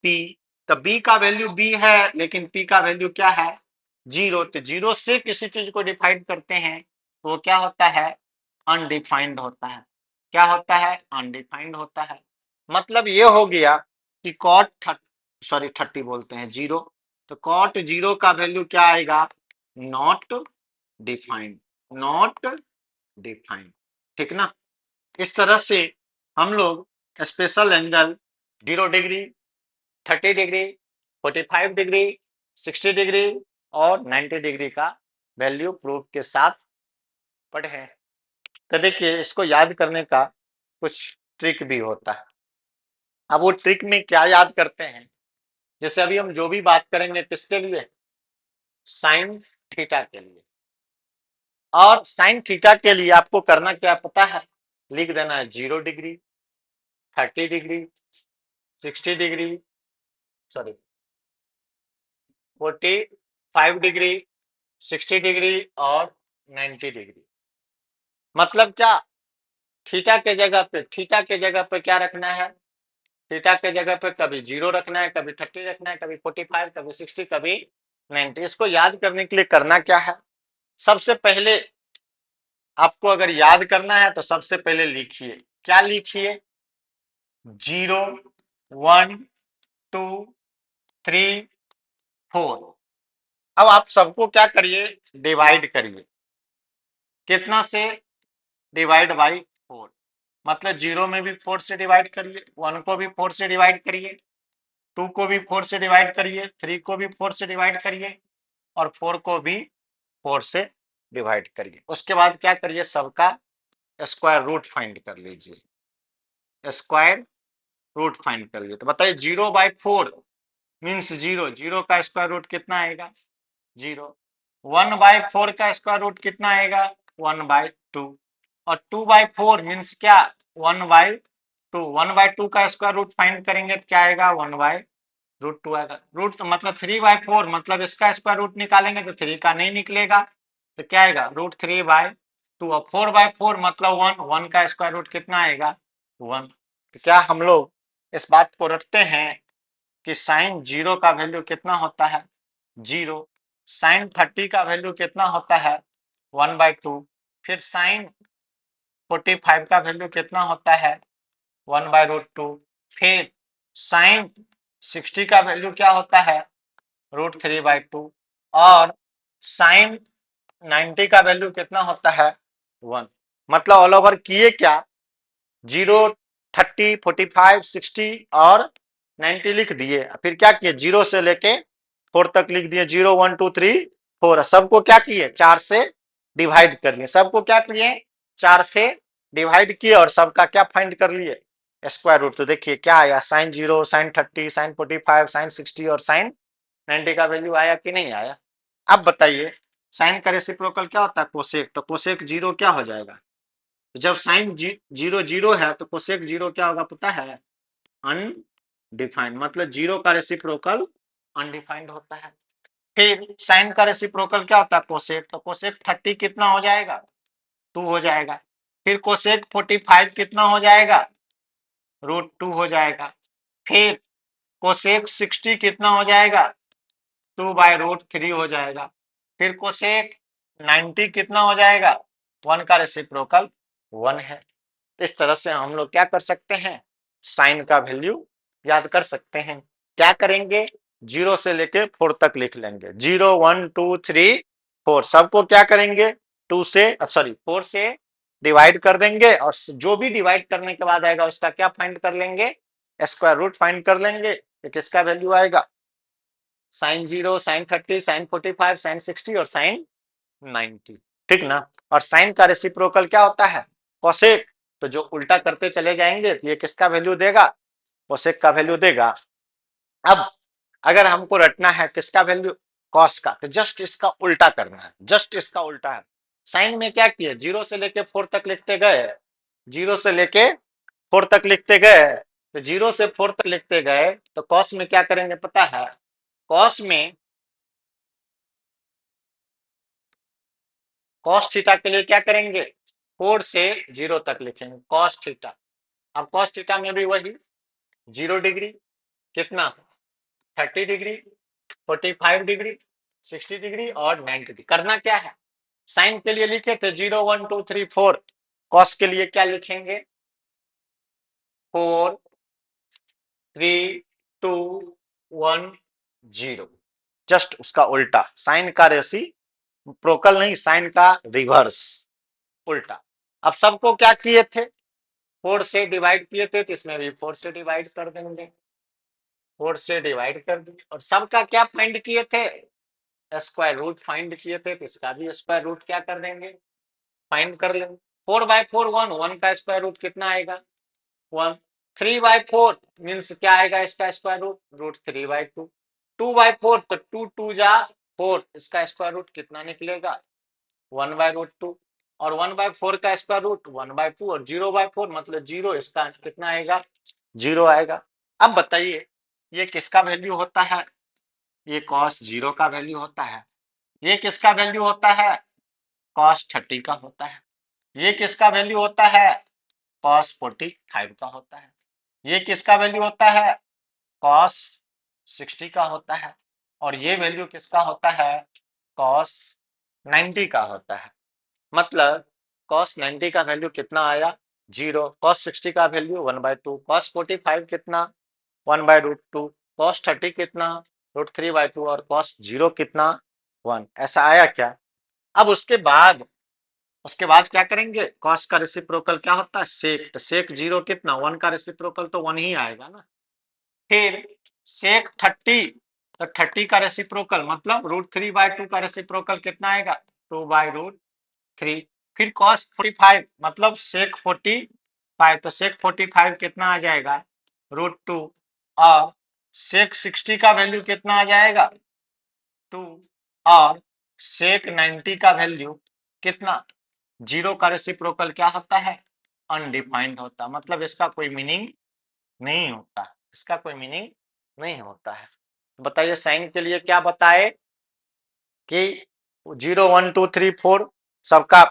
p, तो b का वैल्यू b है लेकिन p का वैल्यू क्या है, 0। तो 0 से किसी चीज को डिफाइन करते हैं तो वो क्या होता है, अनडिफाइंड होता है। क्या होता है, अनडिफाइंड होता है। मतलब ये हो गया कि cot 30 बोलते हैं 0, तो cot 0 का वैल्यू क्या आएगा, नॉट डिफाइंड, नॉट डिफाइंड, ठीक ना। इस तरह से हम लोग special angle 0 degree, 30 degree, 45 degree, 60 degree और 90 डिग्री का वैल्यू प्रूफ के साथ पढ़े हैं। तो देखिए इसको याद करने का कुछ ट्रिक भी होता है। अब वो ट्रिक में क्या याद करते हैं, जैसे अभी हम जो भी बात करेंगे किसके लिए, साइन थीटा के लिए। और साइन थीटा के लिए आपको करना क्या पता है, लिख देना है 0 degree, 30 degree, 60 degree, sorry 45 degree, 60 degree और 90 डिग्री। मतलब क्या, थीटा के जगह पे क्या रखना है, थीटा के जगह पे कभी 0 रखना है, कभी 30 रखना है, कभी 45, कभी 60, कभी 90। इसको याद करने के लिए करना क्या है, सबसे पहले आपको अगर याद करना है तो सबसे पहले लिखिए, क्या लिखिए, 0, 1, 2, 3, 4। अब आप सबको क्या करिए, डिवाइड करिए, कितना से, डिवाइड बाई 4। मतलब 0 में भी 4 से डिवाइड करिए, 1 को भी 4 से डिवाइड करिए, 2 को भी 4 से डिवाइड करिए, 3 को भी 4 से डिवाइड करिए और 4 को भी 4 से डिवाइड करिए। उसके बाद क्या करिए, सबका स्क्वायर रूट फाइंड कर लीजिए, स्क्वायर रूट फाइंड कर लीजिए। तो बताइए 0/4 मीन्स 0, 0 का स्क्वायर रूट कितना आएगा, 0। 1/4 का स्क्वायर रूट कितना आएगा, 1/2। और 2/4 मीन्स क्या, 1/2। 1/2 का स्क्वायर रूट फाइंड करेंगे तो क्या आएगा, 1/√2 आएगा। रूट तो मतलब 3/4, मतलब इसका स्क्वायर रूट निकालेंगे तो 3 का नहीं निकलेगा, तो क्या आएगा, √3/2। और 4/4 मतलब 1 का स्क्वायर रूट कितना आएगा, 1। तो क्या हम लोग इस बात को रखते हैं कि साइन 0 का वैल्यू कितना होता है, 0। साइन 30 का वैल्यू कितना होता है, 1/2। फिर साइन 45 का वैल्यू कितना होता है, 1/√2। फिर साइन 60 का वैल्यू क्या होता है, √3/2। और साइन 90 का वैल्यू कितना होता है, 1। मतलब ऑल ओवर किए क्या, 0, 30, 45, 60 और 90 लिख दिए। फिर क्या किए, 0 से लेके 4 तक लिख दिए, 0, 1, 2, 3, 4। सबको क्या किए, 4 से डिवाइड कर लिए, सबको क्या किए, 4 से डिवाइड किए और सबका क्या फाइंड कर लिए, स्क्वायर रूट। तो देखिए क्या आया, साइन 0, साइन 30, साइन 45, साइन 60 और साइन 90 का वैल्यू आया कि नहीं आया। अब बताइए साइन का रेसिप्रोकल क्या होता है, कोसेक। तो कोसेक 0 क्या हो जाएगा, जब साइन 0 0 है तो कोसेक 0 क्या होगा पता है, अनडिफाइंड। मतलब 0 का रेसिप्रोकल अनडिफाइंड होता है। फिर साइन का रेसिप्रोकल क्या होता है, कोसेक। तो कोसेक 30 कितना हो जाएगा, 2 हो जाएगा। फिर कोसेक 45 कितना हो जाएगा, √2 हो जाएगा। फिर कोसेक 60 कितना हो जाएगा, 2/√3 हो जाएगा। फिर कोसेक 90 कितना हो जाएगा, 1 का रेसिप्रोकल 1 है। तो इस तरह से हम लोग क्या कर सकते हैं, साइन का वैल्यू याद कर सकते हैं। क्या करेंगे, 0 से लेके 4 तक लिख लेंगे, 0, 1, 2, 3, 4। सबको क्या करेंगे, 4 से डिवाइड कर देंगे और जो भी डिवाइड करने के बाद आएगा उसका क्या फाइंड कर लेंगे, स्क्वायर रूट फाइंड कर लेंगे। तो किसका वैल्यू आएगा, साइन 0, साइन 30, साइन 45, साइन 60 और साइन 90, ठीक ना। और साइन का रेसिप्रोकल क्या होता है, कोसेक। तो जो उल्टा करते चले जाएंगे तो ये किसका वैल्यू देगा, कोसेक का वैल्यू देगा। अब अगर हमको रटना है किसका वैल्यू, कॉस का, तो जस्ट इसका उल्टा करना है, जस्ट इसका उल्टा है। साइन में क्या किए, 0 से लेके 4 तक लिखते गए, 0 से लेके 4 तक लिखते गए, तो 0 से 4 तक लिखते गए, तो कॉस में क्या करेंगे पता है, कॉस में कॉस थीटा के लिए क्या करेंगे, 4 से 0 तक लिखेंगे कॉस थीटा। अब कॉस थीटा में भी वही 0 डिग्री, कितना 30 डिग्री, 45 डिग्री, 60 डिग्री और 90 डिग्री। करना क्या है, साइन के लिए लिखे थे 0 1 2 3 4, कॉस के लिए क्या लिखेंगे 4 3 2 1 0, जस्ट उसका उल्टा, साइन का रेसी प्रोकल नहीं, साइन का रिवर्स, उल्टा। अब सबको क्या किए थे, 4 से डिवाइड किए थे, तो इसमें भी 4 से डिवाइड कर देंगे, 4 से डिवाइड कर दिए, और सबका क्या फाइंड किए थे, स्क्वायर रूट फाइंड किए थे, तो इसका भी स्क्वायर रूट क्या कर देंगे, फाइंड कर लेंगे। 4/4 1, 1 का स्क्वायर रूट कितना आएगा 1, 3/4 मीन्स क्या आएगा इसका स्क्वायर रूट, √3/2, 2/4 तो 2 2 जा 4, इसका स्क्वायर रूट कितना निकलेगा 1/√2, और 1/4 का स्क्वायर रूट 1/2, और 0/4 मतलब 0, इसका कितना आएगा 0 आएगा। अब बताइए ये किसका वैल्यू होता है, ये cos 0 का वैल्यू होता है, ये किसका वैल्यू होता है cos 30 का होता है, ये किसका वैल्यू होता है cos 45 का होता है, ये किसका वैल्यू होता है cos 60 का होता है, और ये वैल्यू किसका होता है cos 90 का होता है। मतलब cos 90 का वैल्यू कितना आया 0, cos 60 का वैल्यू 1/2, cos 45 कितना 1/√2, cos 30 कितना √3/2, और cos 0 कितना 1, ऐसा आया क्या। अब उसके बाद क्या करेंगे, cos का रेसिप्रोकल क्या होता है sec, तो sec 0 कितना 1 का रेसिप्रोकल तो 1 ही आएगा ना। फिर sec 30, तो 30 का रेसिप्रोकल मतलब √3/2 का रेसिप्रोकल कितना आएगा 2/√3। फिर cos 45 मतलब sec 45, तो sec 45 कितना आ जाएगा √2, और sec 60 का वैल्यू कितना आ जाएगा 2, और sec 90 का वैल्यू कितना, 0 का रेसिप्रोकल क्या होता है अनडिफाइंड होता, मतलब इसका कोई मीनिंग नहीं होता, इसका कोई मीनिंग नहीं होता है। बताइए साइन के लिए क्या बताए कि 0 1 2 3 4 सबका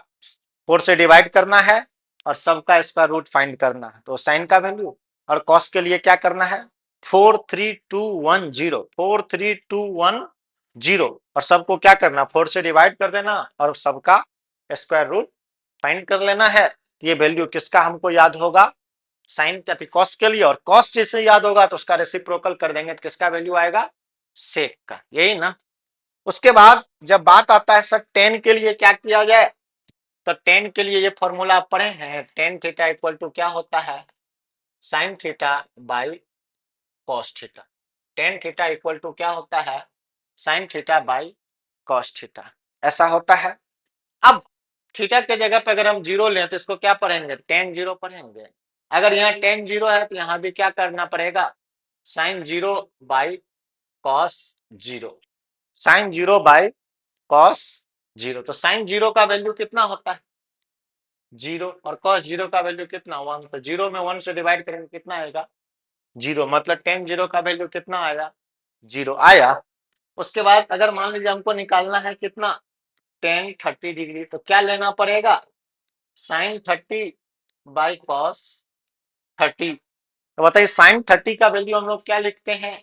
4 से डिवाइड करना है और सबका स्क्वायर रूट फाइंड करना है, तो साइन का वैल्यू, और कॉस के लिए क्या करना है 4 3 2 1 0, 4 3 2 1 0, और सबको क्या करना 4 से डिवाइड कर देना और सबका स्क्वायर रूट फाइंड कर लेना है। ये वैल्यू किसका हमको याद होगा साइन का कॉस के लिए, और कॉस जैसे याद होगा तो उसका रेसिप्रोकल कर देंगे, तो किसका वैल्यू आएगा सेक का, यही ना। उसके बाद जब बात आता है सर टेन के लिए क्या किया जाए, तो टेन के लिए ये फॉर्मूला आप पढ़े हैं, टेन थीटा इक्वल टू क्या होता है sine theta by cos theta, tan theta equal to क्या होता है sine theta by cos theta, ऐसा होता है। अब थीटा के जगह पे अगर हम 0 लें तो इसको क्या पढ़ेंगे टेन 0 पढ़ेंगे, अगर यहाँ टेन 0 है तो यहाँ भी क्या करना पड़ेगा sine 0 by cos 0, sine 0 by cos 0, तो साइन 0 का वैल्यू कितना होता है 0, और कॉस 0 का वैल्यू कितना 1, तो 0 में 1 से डिवाइड करेंगे कितना आएगा 0, मतलब टेन 0 का वैल्यू कितना आएगा 0 आया। उसके बाद अगर मान लीजिए हमको निकालना है कितना टेन 30 डिग्री, तो क्या लेना पड़ेगा साइन 30 बाई कॉस 30, तो बताइए साइन 30 का वैल्यू हम लोग क्या लिखते हैं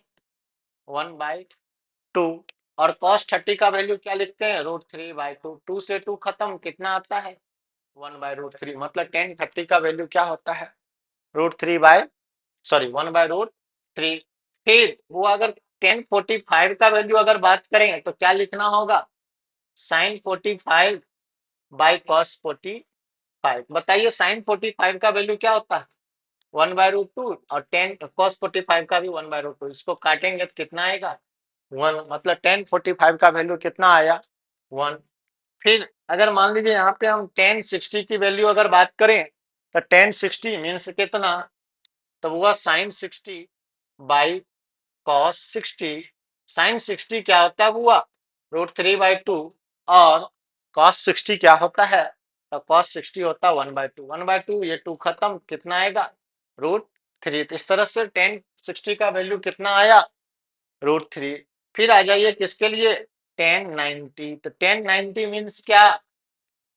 1/2, और cos 30 का वैल्यू क्या लिखते हैं √3/2, 2 से 2 खत्म कितना आता है 1/√3, मतलब टेन 30 का वैल्यू क्या होता है √1/3। फिर वो अगर टेन 45 का वैल्यू अगर बात करें तो क्या लिखना होगा साइन 45 बाई कॉस 45, बताइए साइन 45 का वैल्यू क्या होता है 1/√2, और टेन cos 45 का भी 1/√2, इसको काटेंगे तो कितना आएगा 1, मतलब टेन 45 का वैल्यू कितना आया 1। फिर अगर मान लीजिए यहाँ पे हम टेन 60 की वैल्यू अगर बात करें तो टेन 60 मीन्स कितना, तो वह साइन 60 बाई कॉस 60, साइन 60 क्या होता है बुआ, √3/2 और कॉस 60 क्या होता है, तो कॉस 60 होता है 1/2, 1/2 ये 2 खत्म, कितना आएगा √3। तो इस तरह से tan 60 का वैल्यू कितना आया √3। फिर आ जाइए किसके लिए tan 90, तो tan 90 मीन्स क्या,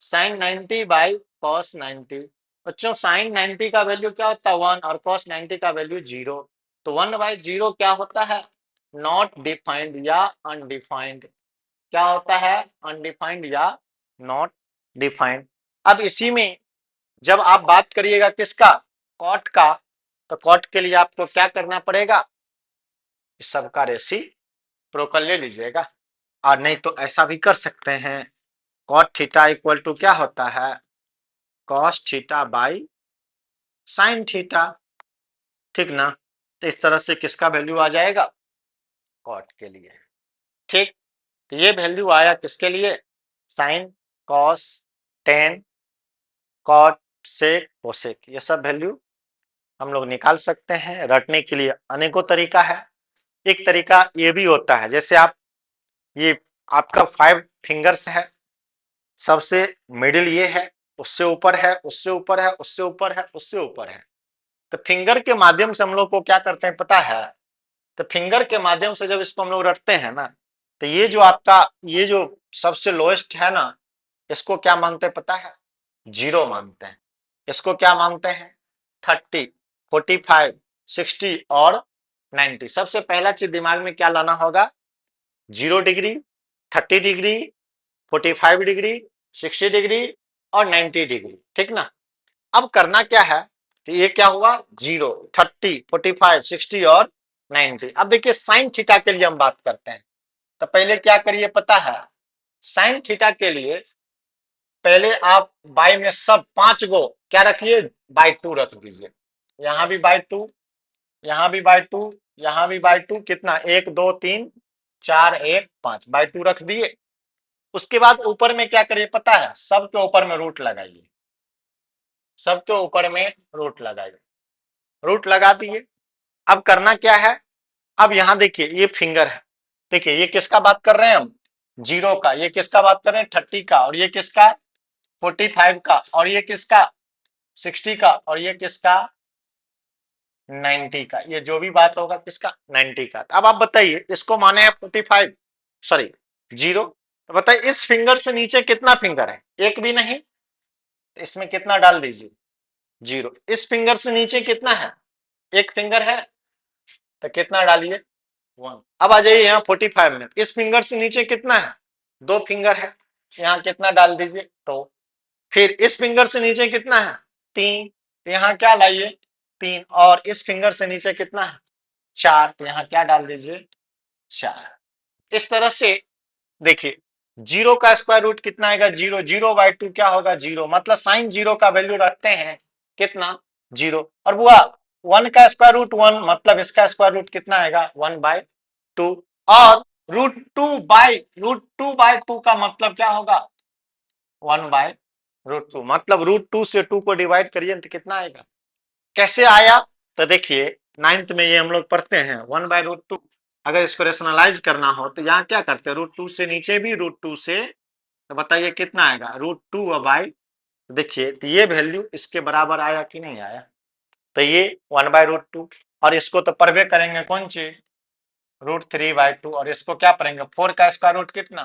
साइन 90 बाई कॉस 90। बच्चों साइन 90 का वैल्यू क्या होता है 1 और कॉस 90 का वैल्यू 0, तो 1/0 क्या होता है, नॉट डिफाइंड या अनडिफाइंड, क्या होता है अनडिफाइंड या नॉट डिफाइंड। अब इसी में जब आप बात करिएगा किसका, कॉट का, तो कॉट के लिए आपको क्या करना पड़ेगा, इस सबका रेसी प्रोकल ले लीजिएगा, और नहीं तो ऐसा भी कर सकते हैं, कॉट थीटा इक्वल टू क्या होता है cos theta by sine theta, ठीक ना। तो इस तरह से किसका वैल्यू आ जाएगा, कॉट के लिए, ठीक। तो ये वैल्यू आया किसके लिए, sine cos tan cot sec cosec, ये सब वैल्यू हम लोग निकाल सकते हैं। रटने के लिए अनेकों तरीका है, एक तरीका ये भी होता है, जैसे आप ये आपका 5 फिंगर्स है, सबसे मिडिल ये है, उससे ऊपर है, उससे ऊपर है, उससे ऊपर है, उससे ऊपर है, तो फिंगर के माध्यम से हम लोग को क्या करते हैं पता है, तो फिंगर के माध्यम से जब इसको हम लोग रखते हैं ना, तो ये जो आपका ये जो सबसे लोएस्ट है ना, इसको क्या मानते हैं पता है, 0 मानते हैं। इसको क्या मानते हैं 30, 45, 60 और 90। सबसे पहला चीज दिमाग में क्या लाना होगा, 0 डिग्री, 30 डिग्री, 45 डिग्री, 60 डिग्री और 90 डिग्री, ठीक ना। अब करना क्या है, तो ये क्या हुआ 0, 30, 45, 60 और 90। अब देखिए साइन थीटा के लिए हम बात करते हैं, तो पहले क्या करिए पता है, साइन थीटा के लिए पहले आप बाई में सब 5 गो क्या रखिए /2 रख दीजिए, यहां भी /2, यहां भी /2, यहां भी /2, कितना 1 2 3 4 1 5 /2 रख दिए। उसके बाद ऊपर में क्या करिए पता है, सबके ऊपर में रूट लगाइए, सबके ऊपर में रूट लगाइए, रूट लगा दिए। अब करना क्या है, अब यहां देखिए ये फिंगर है, देखिए ये किसका बात कर रहे हैं हम 0 का, ये किसका बात कर रहे हैं 30 का, और ये किसका 45 का, और ये किसका 60 का, और ये किसका 90 का, ये जो भी बात होगा किसका 90 का। अब आप बताइए इसको माने हैं 45 सॉरी 0, तो बताइए इस फिंगर से नीचे कितना फिंगर है, एक भी नहीं, तो इसमें कितना डाल दीजिए 0। इस फिंगर से नीचे कितना है, एक फिंगर है, तो कितना डालिए 1। अब आ जाइए यहाँ 45 में, इस फिंगर से नीचे कितना है, 2 फिंगर है, यहाँ कितना डाल दीजिए 2। फिर इस फिंगर से नीचे कितना है 3, तो यहाँ क्या लाइए 3, और इस फिंगर से नीचे कितना है 4, तो यहाँ क्या डाल दीजिए 4। इस तरह से देखिए 0 का स्क्वायर रूट कितना आएगा 0, 0/2 क्या होगा 0, मतलब साइन 0 का वैल्यू रखते हैं कितना 0। और बुआ 1 का स्क्वायर रूट 1, मतलब इसका स्क्वायर रूट कितना आएगा 1/2, और √2/2 का मतलब क्या होगा 1/√2, मतलब √2 से 2 को डिवाइड करिए तो कितना आएगा, कैसे आया, तो देखिए 9th में ये हम लोग पढ़ते हैं 1/√2। अगर इसको रेशनलाइज करना हो तो यहाँ क्या करते हैं, √2 से नीचे भी √2 से, तो बताइए कितना आएगा √2 बाई, देखिए तो ये वैल्यू इसके बराबर आया कि नहीं आया, तो ये 1/√2, और इसको तो पढ़वे करेंगे कौन चीज √3/2, और इसको क्या पढ़ेंगे 4 का स्क्वायर रूट कितना,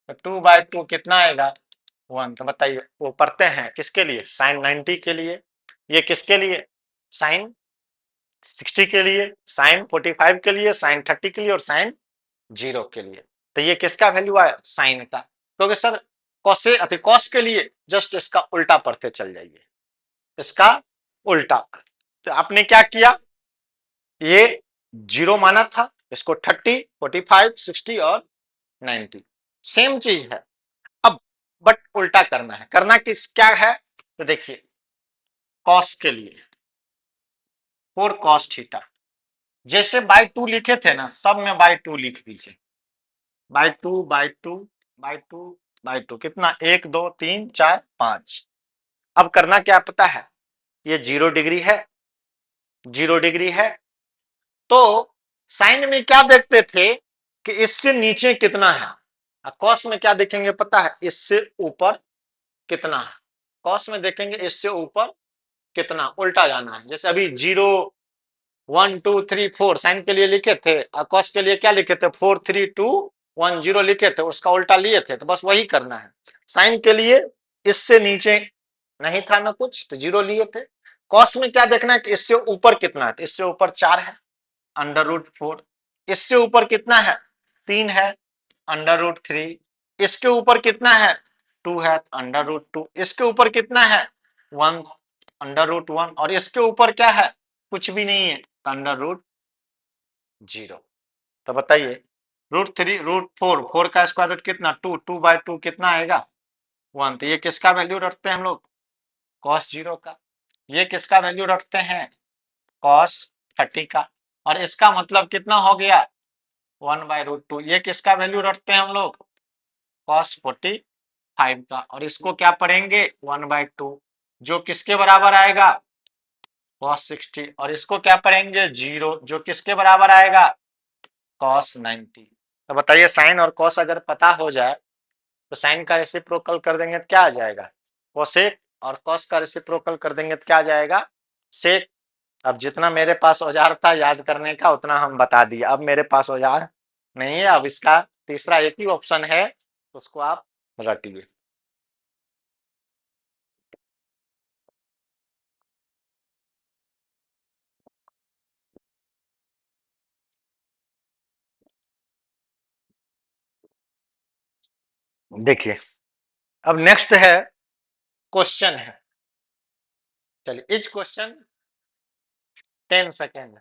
तो 2/2 कितना आएगा 1। तो बताइए वो पढ़ते हैं किसके लिए साइन 90 के लिए, ये किसके लिए साइन 60 के लिए, साइन 45 के लिए, साइन 30 के लिए और साइन 0 के लिए। तो ये किसका वैल्यू आया साइन का, क्योंकि सर कॉसे अति कॉस के लिए जस्ट इसका उल्टा पढ़ते चल जाइए, इसका उल्टा। तो आपने क्या किया, ये 0 माना था, इसको 30, 45, 60 और 90 सेम चीज है। अब बट उल्टा करना है, करना किस क्या है, तो देखिए कॉस के लिए 4 cos थीटा, जैसे /2 लिखे थे ना, सब में /2 लिख दीजिए, /2 /2 /2 /2, कितना 1 2 3 4 5। अब करना क्या पता है, ये 0 डिग्री है, 0 डिग्री है, तो साइन में क्या देखते थे कि इससे नीचे कितना है। कॉस में क्या देखेंगे पता है, इससे ऊपर कितना है। कॉस में देखेंगे इससे ऊपर कितना, उल्टा जाना है। जैसे अभी 0 1 2 3 4 साइन के लिए लिखे थे, और कॉस के लिए क्या लिखे थे, 4 3 2 1 0 लिखे थे, उसका उल्टा लिए थे। तो बस वही करना है। साइन के लिए इससे नीचे नहीं था ना कुछ, तो 0 लिए थे। कॉस में क्या देखना है कि इससे ऊपर कितना है, तो इससे ऊपर 4 है, √4। इससे ऊपर कितना है, 3 है, √3। इसके ऊपर कितना है, 2 है, √2। इसके ऊपर कितना है, 1, √1। और इसके ऊपर क्या है, कुछ भी नहीं है, √0। तो बताइए, √3 √4, 4 का स्क्वायर रूट कितना, 2, 2/2 कितना आएगा, 1। तो ये किसका वैल्यू रखते हैं हम लोग, cos 0 का। ये किसका वैल्यू रखते हैं, cos 30 का। और इसका मतलब कितना हो गया, 1/√2। ये किसका वैल्यू रखते हैं हम लोग, cos 45 का। और इसको क्या पढ़ेंगे, 1/2, जो किसके बराबर आएगा, cos 60। और इसको क्या पढ़ेंगे, 0, जो किसके बराबर आएगा, cos 90। तो बताइए, साइन और cos अगर पता हो जाए तो साइन का रेसिप्रोकल कर देंगे तो क्या आ जाएगा, कोसेक। और cos का रेसिप्रोकल कर देंगे तो क्या आ जाएगा, सेक। अब जितना मेरे पास औजार था याद करने का उतना हम बता दिए, अब मेरे पास औजार नहीं है। अब इसका तीसरा एक ही ऑप्शन है, उसको आप रटिए। देखिए, अब नेक्स्ट है, क्वेश्चन है। चलिए, इच क्वेश्चन 10 सेकेंड।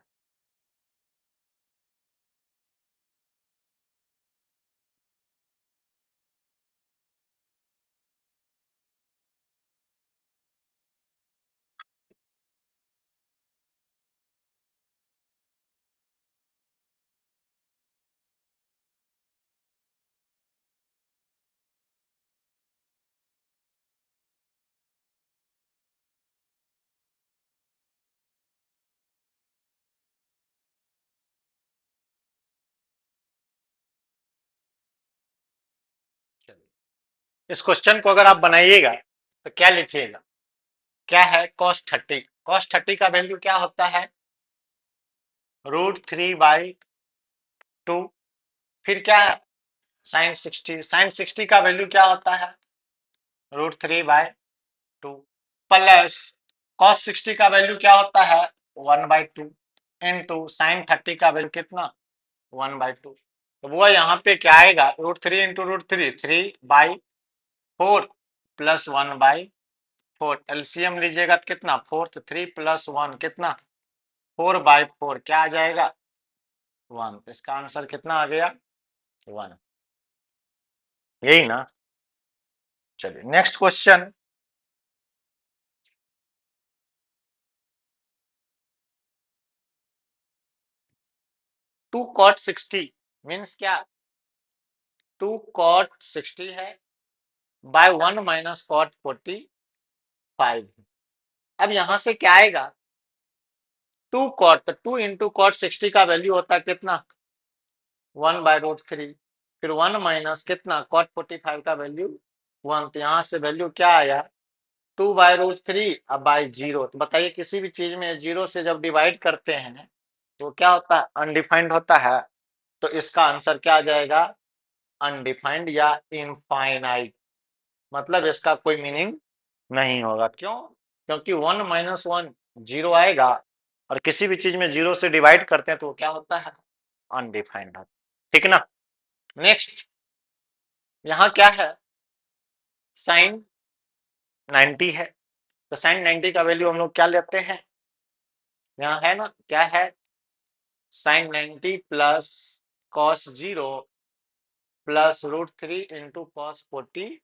इस क्वेश्चन को अगर आप बनाइएगा तो क्या लिखिएगा, क्या है, cos 30। cos 30 का वैल्यू क्या होता है, √3/2। फिर क्या है, साइन 60। साइन 60 का वैल्यू क्या होता है, √3/2। प्लस cos 60 का वैल्यू क्या होता है, 1/2, इंटू साइन 30 का वैल्यू कितना, 1/2। तो वो यहाँ पे क्या आएगा, √3 इंटू √3, 3/4 प्लस 1/4। एलसीएम लीजिएगा तो कितना, 4, 3 प्लस 1 कितना, 4/4। क्या आ जाएगा, 1। इसका आंसर कितना आ गया, 1। यही ना। चलिए नेक्स्ट क्वेश्चन। 2 cot 60 मीन्स क्या, 2 cot 60 है, बाय 1 माइनस cot 45। अब यहां से क्या आएगा, 2 cot, तो 2 इंटू cot 60 का वैल्यू होता है कितना, 1/√3। फिर 1 माइनस कितना, cot 45 का वैल्यू 1। तो यहाँ से वैल्यू क्या आया, 2/√3 अब बाई 0। तो बताइए, किसी भी चीज में 0 से जब डिवाइड करते हैं तो क्या होता है, अनडिफाइंड होता है। तो इसका आंसर क्या आ जाएगा, अनडिफाइंड या इनफाइनाइट। मतलब इसका कोई मीनिंग नहीं होगा। क्यों, क्योंकि 1 माइनस 1 0 आएगा, और किसी भी चीज में 0 से डिवाइड करते हैं तो वो क्या होता है, अनडिफाइंड होता है। ठीक ना। नेक्स्ट, यहाँ क्या है, साइन 90 है। तो साइन 90 का वैल्यू हम लोग क्या लेते हैं, यहाँ है ना, क्या है, sine 90 plus cos 0 plus √3 into cos 45।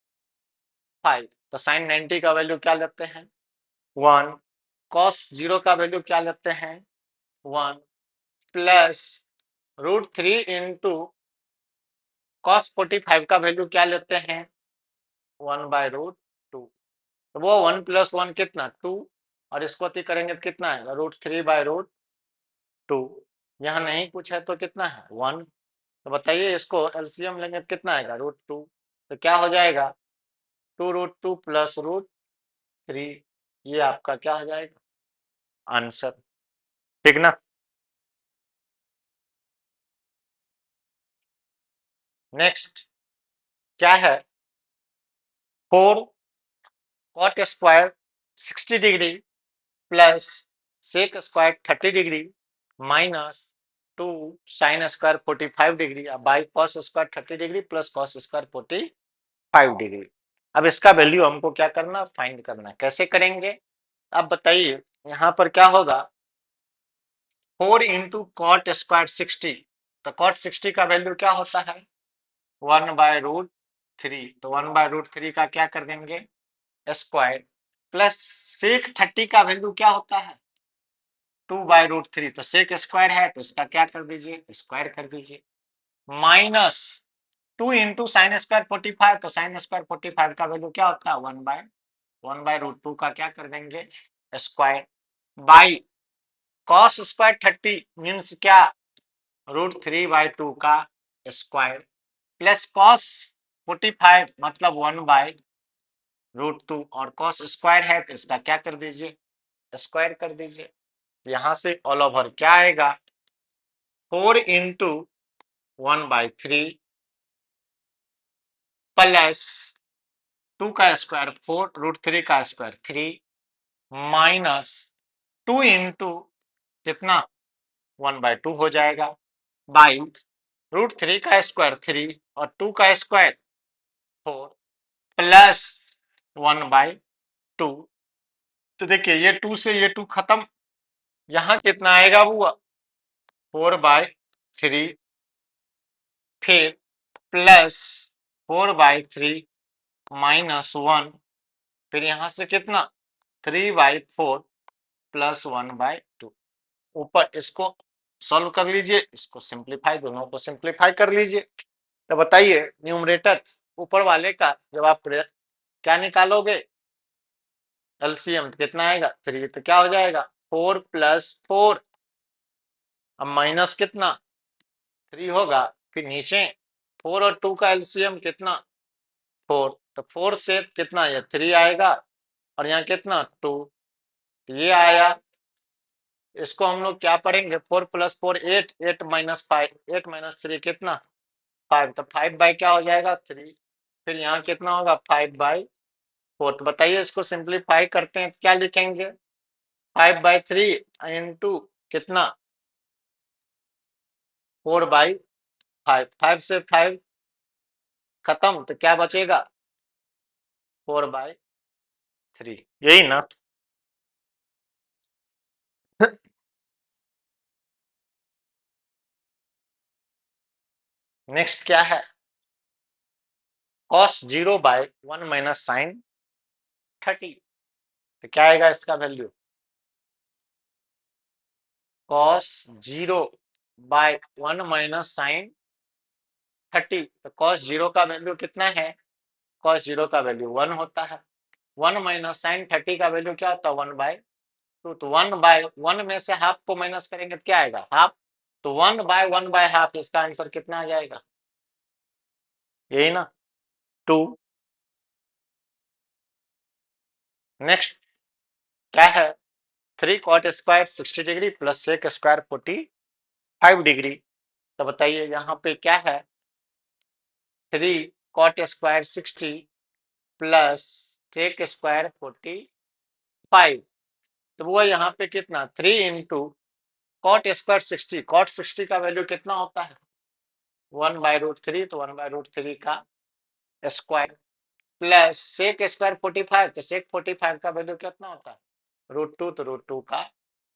तो साइन 90 का वैल्यू क्या लेते हैं, 1। cos 0 का वैल्यू क्या लेते हैं, 1, प्लस √3 इंटू cos 45 का वैल्यू क्या लेते हैं, 1/√2। तो वो 1 प्लस 1 कितना, 2। और इसको अति करेंगे तो कितना है, √3/√2। यहाँ नहीं कुछ है तो कितना है, 1। तो बताइए इसको एलसीएम लेंगे तो कितना आएगा √2, तो क्या हो जाएगा 2√2 प्लस √3, ये आपका क्या हो जाएगा आंसर, ठीक ना। नेक्स्ट क्या है 4 cot square 60 degree plus sec square 30 degree minus 2 sine square 45 degree by cos square 30 degree plus cos square 45 degree. अब इसका वैल्यू हमको क्या करना फाइंड करना, कैसे करेंगे आप बताइए। यहाँ पर क्या होगा 4 इंटू कॉट स्क्वायर 60, तो कॉट 60 का वैल्यू क्या होता है 1/√3, तो 1/√3 का क्या कर देंगे स्क्वायर प्लस सेक 30 का वैल्यू क्या होता है 2/√3, तो सेक स्क्वायर है तो इसका क्या कर दीजिए स्क्वायर कर दीजिए माइनस 2 इंटू साइन स्क्वायर 45, तो साइन स्क्वायर 45 का वैल्यू क्या होता है 1/√2 का क्या कर देंगे square by cos square 30 means क्या √3/2 का स्क्वायर प्लस कॉस 45 मतलब 1/√2 और कॉस स्क्वायर है तो इसका क्या कर दीजिए स्क्वायर कर दीजिए। यहां से ऑल ओवर क्या आएगा 4 इंटू 1/3 प्लस 2 का स्क्वायर 4 √3 का स्क्वायर 3 माइनस 2 इंटू कितना 1/2 हो जाएगा बाई √3 का स्क्वायर 3 और 2 का स्क्वायर 4 प्लस 1/2। तो देखिए ये 2 से ये 2 खत्म, यहां कितना आएगा वो 4/3 फिर प्लस 4/3 माइनस 1 फिर यहां से कितना 3/4 प्लस 1/2। ऊपर इसको सॉल्व कर लीजिए, इसको सिंप्लीफाई दोनों को सिंप्लीफाई कर लीजिए। तो बताइए न्यूमरेटर ऊपर वाले का जब आप क्या निकालोगे एलसीएम कितना आएगा 3, तो क्या हो जाएगा 4 + 4 अब माइनस कितना 3 होगा फिर नीचे 4 और 2 का एलसीएम कितना 4, तो 4 से कितना ये 3 आएगा और यहाँ कितना 2, ये आया। इसको हम लोग क्या पढ़ेंगे 4 + 4 8, 8 - 5, 8 - 3 कितना 5, तो 5/, क्या हो जाएगा 3, फिर यहाँ कितना होगा 5/4। तो बताइए इसको सिंप्लीफाई करते हैं तो क्या लिखेंगे 5/3 इंटू कितना 4/5, 5 से 5 खत्म तो क्या बचेगा 4/3, यही ना। नेक्स्ट क्या है cos 0/1 माइनस साइन 30, तो क्या आएगा इसका वैल्यू cos 0/1 माइनस साइन 30, तो cos 0 का वैल्यू कितना है cos 0 का वैल्यू 1 होता है, 1 माइनस साइन 30 का वैल्यू क्या होता है 1/2, तो 1/1 में से हाफ को माइनस करेंगे तो क्या आएगा हाफ, तो 1/1/2 इसका आंसर कितना आ जाएगा यही ना 2। नेक्स्ट क्या है 3 cot square 60 degree plus sec square 45 degree, तो बताइए यहाँ पे क्या है 3 cot square 60 plus sec square 45, तो वो यहाँ पे कितना 3 इंटू कॉट स्क्वायर 60, कॉट 60 का वैल्यू कितना होता है 1/√3, तो 1/√3 का स्क्वायर प्लस सेक स्क्वायर 45, तो सेक 45 का वैल्यू कितना होता है √2, तो √2 का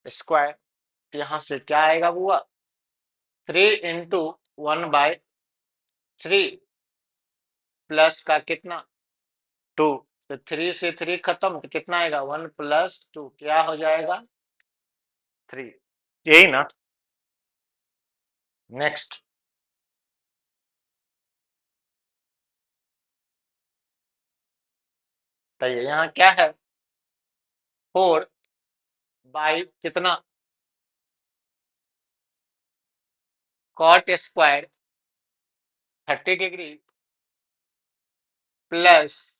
स्क्वायर, यहाँ से क्या आएगा वो 3 इंटू 1/3 प्लस का कितना 2, तो 3 से 3 खत्म तो कितना आएगा 1 + 2 क्या हो जाएगा 3, यही ना। नेक्स्ट तो यहाँ क्या है 4/, कितना cot square 30 degree plus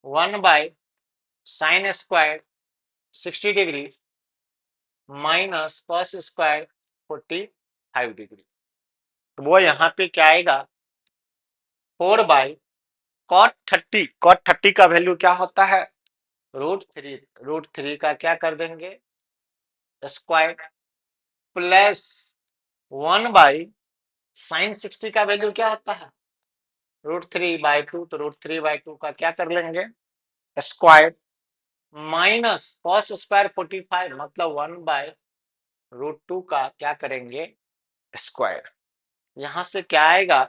1/sin² 60 degree minus cos² 45 degree. तो वो यहाँ पे क्या आएगा 4/cot 30। cot 30 का वैल्यू क्या होता है √3। √3 का क्या कर देंगे स्क्वायर प्लस 1/sin60 का वैल्यू क्या होता है √3/2। तो √3/2 का क्या कर लेंगे स्क्वायर माइनस cos² 45 मतलब 1/√2 का क्या करेंगे स्क्वायर। यहां से क्या आएगा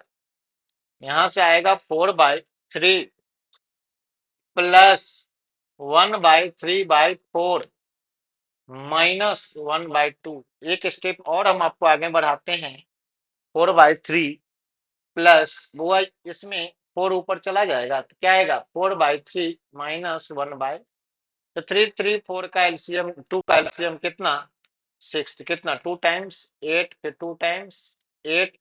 यहां से आएगा 4/3 प्लस 1/3/4 माइनस 1/2। एक स्टेप और हम आपको आगे बढ़ाते हैं 4/3 प्लस वो इसमें 4 ऊपर चला जाएगा तो क्या आएगा 4/3 माइनस 1/, तो 3 का एलसीएम 2 का एलसीएम कितना 6। तो कितना 2 टाइम्स 8 फिर 2 टाइम्स 8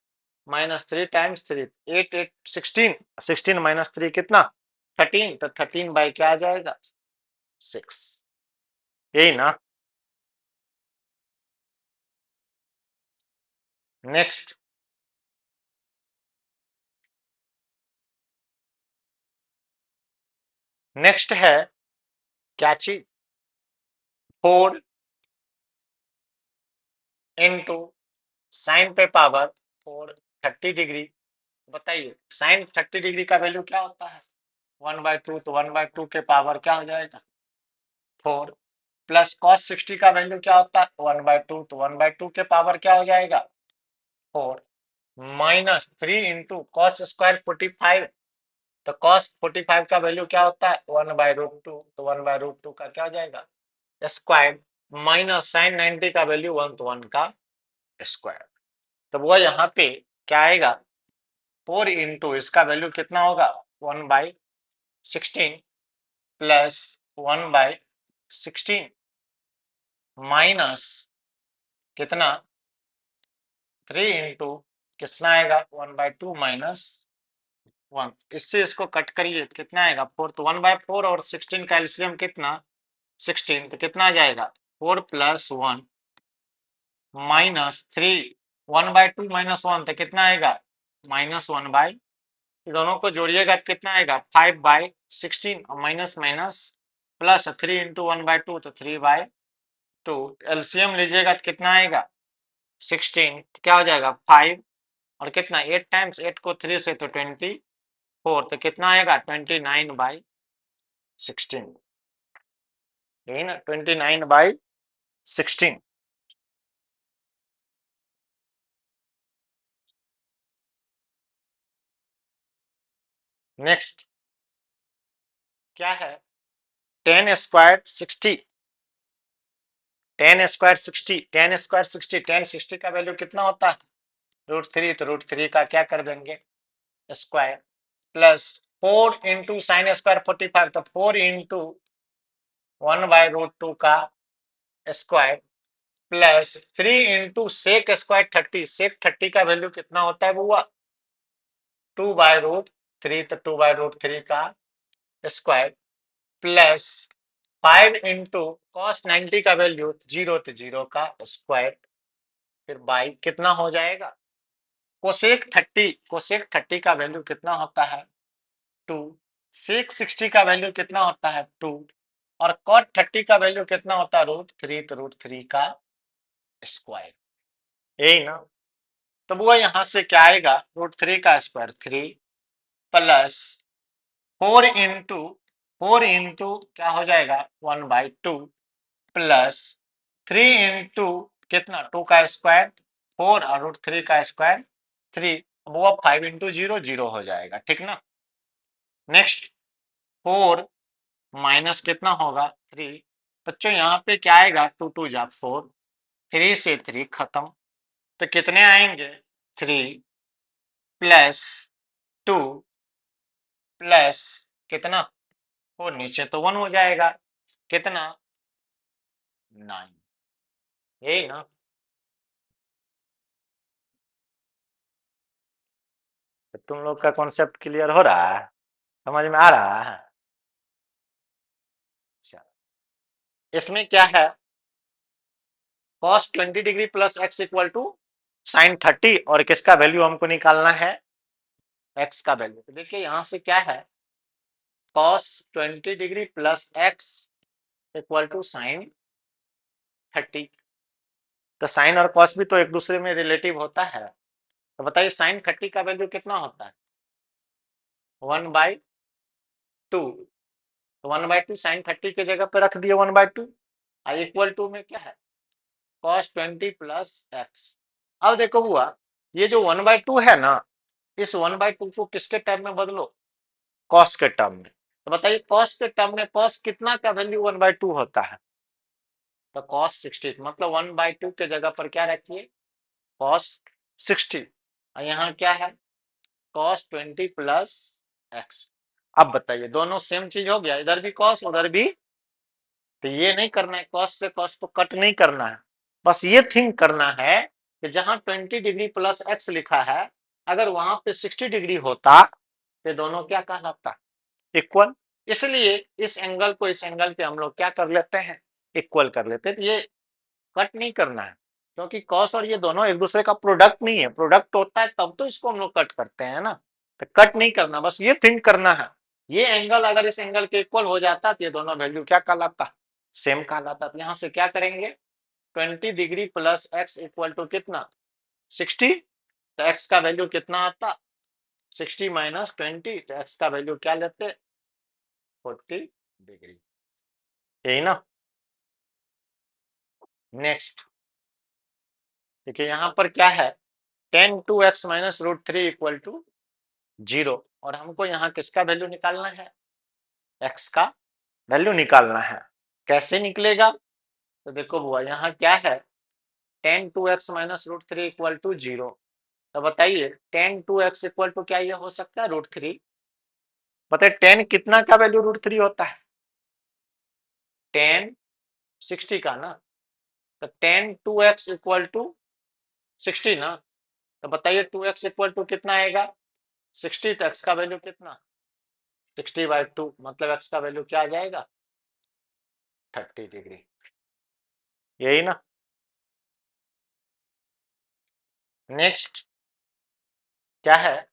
माइनस 3 टाइम्स 3 8 8 16 16 माइनस 3 कितना 13। तो 13 बाई क्या आ जाएगा 6। यही ना। नेक्स्ट नेक्स्ट है क्या चीज 4 इंटू साइन पे पावर 4 30 डिग्री। बताइए साइन 30 डिग्री का वैल्यू क्या होता है 1/2। तो 1/2 के पावर क्या हो जाएगा 4 प्लस cos60 का वैल्यू क्या होता है 1/2। तो 1/2 के पावर क्या हो जाएगा 4 माइनस 3 इंटू cos² 45। तो cos 45 का वैल्यू क्या होता है 1/√2। तो 1/√2 का क्या हो जाएगा स्क्वायर माइनस साइन 90 का वैल्यू 1 तो 1 का स्क्वायर। तो वो यहाँ पे क्या आएगा 4 इंटू इसका वैल्यू कितना होगा 1/16 प्लस 1/16 माइनस कितना 3 इंटू कितना आएगा 1/2 माइनस 1। इससे इसको कट करिए कितना आएगा 4। तो 1/4 और 16 का एलसीएम कितना 16। तो कितना आ जाएगा 4 प्लस 1 माइनस 3 1/2 माइनस 1 तो कितना आएगा -1/, दोनों को जोड़िएगा तो कितना आएगा 5/16 और माइनस माइनस प्लस 3 इंटू 1/2 तो 3/2। एलसीएम लीजिएगा तो कितना आएगा 16 तो क्या हो जाएगा 5 और कितना 8 टाइम्स 8 को 3 से तो 24 तो कितना आएगा 29/16। यही ना 29/16। नेक्स्ट क्या है 10² 60 10² 60 का वैल्यू कितना होता है √3। तो √3 का क्या कर देंगे स्क्वायर प्लस 4 इंटू sin² 45। तो 4 इंटू 1/√2 का square plus 3 into sec² 30। sec 30 का वैल्यू कितना होता है बुआ 2/√3। तो 2/√3 का स्क्वायर प्लस 5 इंटू cos90 का वैल्यू 0 तो 0 का स्क्वायर फिर बाई कितना हो जाएगा कोसेक 30 का वैल्यू कितना होता है 2। sec60 का वैल्यू कितना होता है 2 और cot 30 का वैल्यू कितना होता है √3। तो √3 का स्क्वायर यही ना। तो वो यहां से क्या आएगा √3 का स्क्वायर 3 प्लस 4 इंटू क्या हो जाएगा 1/2 प्लस 3 इंटू कितना 2 का स्क्वायर 4 और √3 का स्क्वायर 3। वो 5 इंटू 0 0 हो जाएगा ठीक ना। नेक्स्ट 4 माइनस कितना होगा 3। बच्चों यहाँ पे क्या आएगा 2 2 जा 4 3 से 3 खत्म तो कितने आएंगे 3 प्लस 2 प्लस कितना वो नीचे तो 1 हो जाएगा कितना 9। यही ना। तुम लोग का कॉन्सेप्ट क्लियर हो रहा है, समझ में आ रहा है? अच्छा, इसमें क्या है, cos 20 degree plus x equal to sine 30 और किसका वैल्यू हमको निकालना है, एक्स का वैल्यू। तो देखिए यहां से क्या है, cos 20 degree plus x equal to sine 30। तो साइन और कॉस भी तो एक दूसरे में रिलेटिव होता है। तो बताइए साइन 30 का वैल्यू कितना होता है, 1/2। तो 1/2 साइन 30 की जगह पे रख दिए 1/2, और इक्वल टू में क्या है, cos 20 प्लस एक्स। अब देखो बुआ, ये जो 1/2 है ना, इस 1/2 को किसके टर्म में बदलो, cos के टर्म में। तो बताइए cos के टर्म में cos कितना का वैल्यू 1/2 होता है, तो cos 60, मतलब 1/2 के जगह पर क्या रखिए, cos 60, और यहाँ क्या है, cos 20 प्लस एक्स। अब बताइए दोनों सेम चीज हो गया, इधर भी cos उधर भी, तो ये नहीं करना है, cos से cos को कट नहीं करना है, बस ये थिंक करना है कि जहां 20 डिग्री प्लस एक्स लिखा है, अगर वहां पे 60 डिग्री होता तो दोनों क्या कहलाता, इक्वल। इसलिए इस एंगल को इस एंगल पे हम लोग क्या कर लेते हैं, इक्वल कर लेते हैं। तो ये कट नहीं करना है, क्योंकि कॉस और ये दोनों एक दूसरे का प्रोडक्ट नहीं है, प्रोडक्ट होता है तब तो इसको हम लोग कट करते हैं ना। तो कट नहीं करना, बस ये थिंक करना है, ये एंगल अगर इस एंगल के इक्वल हो जाता तो ये दोनों वैल्यू क्या कहलाता, सेम कहलाता। तो यहाँ से क्या करेंगे, 20 degree plus x equal to कितना, 60। तो एक्स का वैल्यू कितना आता, 60 माइनस 20, तो एक्स का वैल्यू क्या लेते, 40 डिग्री, यही ना। नेक्स्ट देखिए यहाँ पर क्या है, tan 2x minus root 3 equal to 0, और हमको यहाँ किसका वैल्यू निकालना है, x का वैल्यू निकालना है। कैसे निकलेगा, तो देखो बुआ यहाँ क्या है, tan 2x minus root 3 equal to 0। तो बताइए tan 2x इक्वल टू क्या ये हो सकता है, रूट 3। बताइए tan कितना का वैल्यू रूट 3 होता है, tan 60 का ना। तो tan 2x इक्वल टू 60 ना। तो बताइए 2x इक्वल टू कितना आएगा, 60। तो x का वैल्यू कितना, 60/2, मतलब x का वैल्यू क्या आ जाएगा, 30 डिग्री, यही ना। नेक्स्ट क्या है,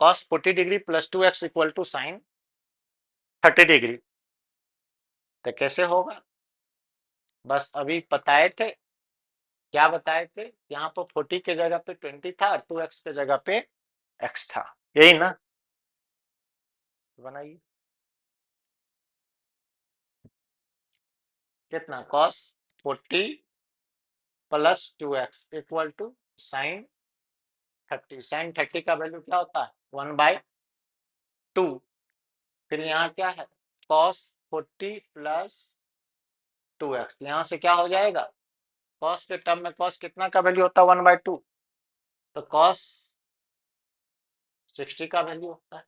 cos 40 degree plus 2x equal to sine 30 degree. तो कैसे होगा, बस अभी बताए थे, क्या बताए थे, यहाँ पर 40 के जगह पे 20 था, 2x के जगह पे x था, यही ना। बनाइए कितना, cos 40 plus 2x equal to sine 30। Sine 30 का वैल्यू क्या होता है, 1/2। फिर यहाँ क्या है, cos 40 प्लस 2x, यहाँ से क्या हो जाएगा, cos के टर्म में cos कितना का वैल्यू होता है, 1/2। तो cos 60 का वैल्यू होता है।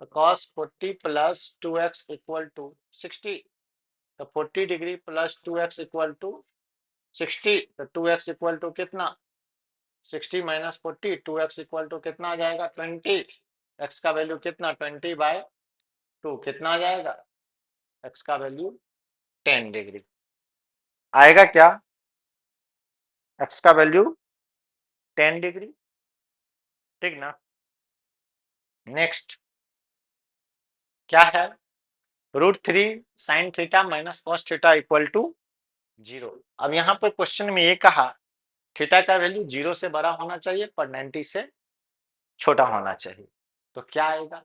तो cos 40 plus 2x equal to 60। तो 40 degree plus 2x equal to 60। तो 2x इक्वल टू कितना, 60 माइनस 40, 2x इक्वल टू कितना आ जाएगा, 20। x का वैल्यू कितना, 20/2, कितना आ जाएगा, x का वैल्यू 10 डिग्री आएगा, क्या, x का वैल्यू 10 डिग्री, ठीक ना। नेक्स्ट क्या है, √3 sine theta minus cos theta equal to 0। अब यहाँ पर क्वेश्चन में ये कहा थीटा का वैल्यू 0 से बड़ा होना चाहिए पर 90 से छोटा होना चाहिए, तो क्या आएगा।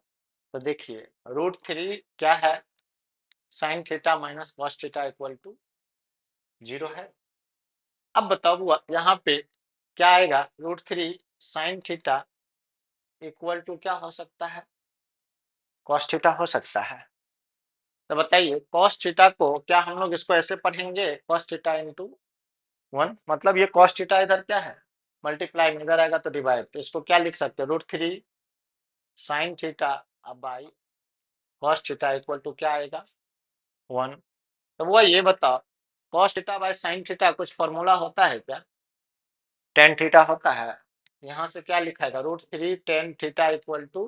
तो देखिए √3 क्या है, sine theta minus cos theta equal to 0 है। अब बताओ यहाँ पे क्या आएगा, √3 साइन थीटा इक्वल टू क्या हो सकता है, कॉस थीटा हो सकता है। तो बताइए कॉस थीटा को क्या हम लोग इसको ऐसे पढ़ेंगे, कॉस थीटा इंटू 1, मतलब ये कॉस थीटा इधर क्या है, मल्टीप्लाई, इधर आएगा तो डिवाइड, तो इसको क्या लिख सकते हैं, √3 साइन थीटा अब by cos theta equal to क्या आएगा, 1। तो वो ये बताओ cos theta by sine theta कुछ फॉर्मूला होता है क्या, टेन थीटा होता है, यहाँ से क्या लिखाएगा, √3 tan थीटा इक्वल टू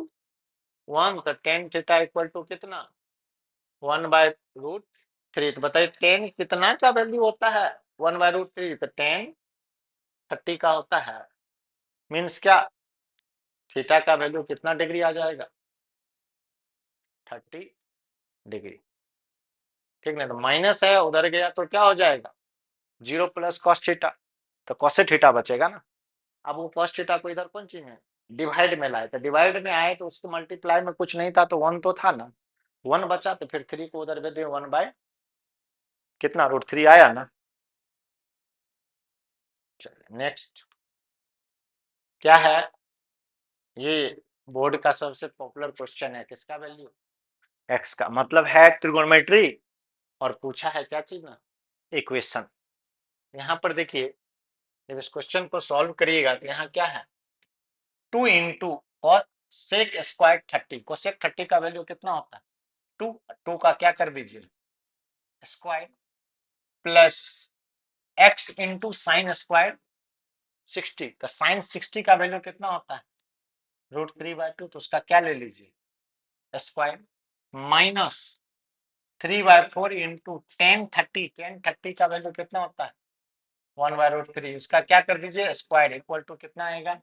1, तो tan थीटा इक्वल टू कितना, 1/√3। तो बताइए tan कितना का वैल्यू होता है, 1/√3, तो tan 30 का होता है। मीन्स क्या, थीटा का वैल्यू कितना डिग्री आ जाएगा, 30 डिग्री। ठीक ना, तो माइनस है उधर गया तो क्या हो जाएगा, 0 प्लस cos थीटा, तो cos थीटा बचेगा ना। अब वो cos थीटा को इधर कौन चीज है, डिवाइड में लाए, तो डिवाइड में आए तो उसको मल्टीप्लाई में कुछ नहीं था तो 1 तो था ना, 1 बचा, तो फिर 3 को उधर भेज दिए, 1 बाय कितना, √3 आया ना। चलिए नेक्स्ट क्या है, ये बोर्ड का सबसे पॉपुलर क्वेश्चन है, किसका वैल्यू, x का, मतलब है ट्रिगोनोमेट्री, और पूछा है क्या चीज ना, इक्वेशन। यहाँ पर देखिए, जब इस क्वेश्चन को सॉल्व करिएगा तो यहाँ क्या है, 2 इंटू कोसेक स्क्वायर 30, कोसेक 30 का वैल्यू कितना होता है, 2, 2 का क्या कर दीजिए square, plus x into sine square 60, तो साइन 60 का वैल्यू कितना होता है, √3/2, तो उसका क्या ले लीजिए स्क्वायर, माइनस 3/4 इंटू tan 30 का वैल्यू कितना होता है 1/√3, उसका क्या कर दीजिए स्क्वायर, इक्वल टू कितना आएगा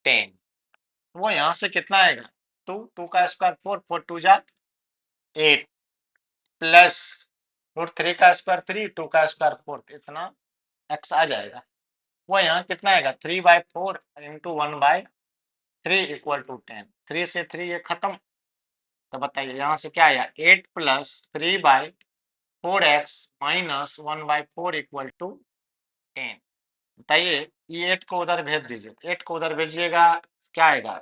10। वो यहाँ से कितना आएगा, 2, 2 का स्क्वायर 4, 4 2 जा 8, प्लस √3 का स्क्वायर 3, 2 का स्क्वायर 4, इतना x आ जाएगा। वो यहाँ कितना आएगा 3/4 इंटू 1/3 इक्वल टू 10, 3 से 3 ये खत्म, तो बताइए यहाँ से क्या आया 8 plus 3/4x minus 1/4 equal to 10। बताइए ये 8 को उधर भेज दीजिए, 8 को उधर भेजिएगा क्या आएगा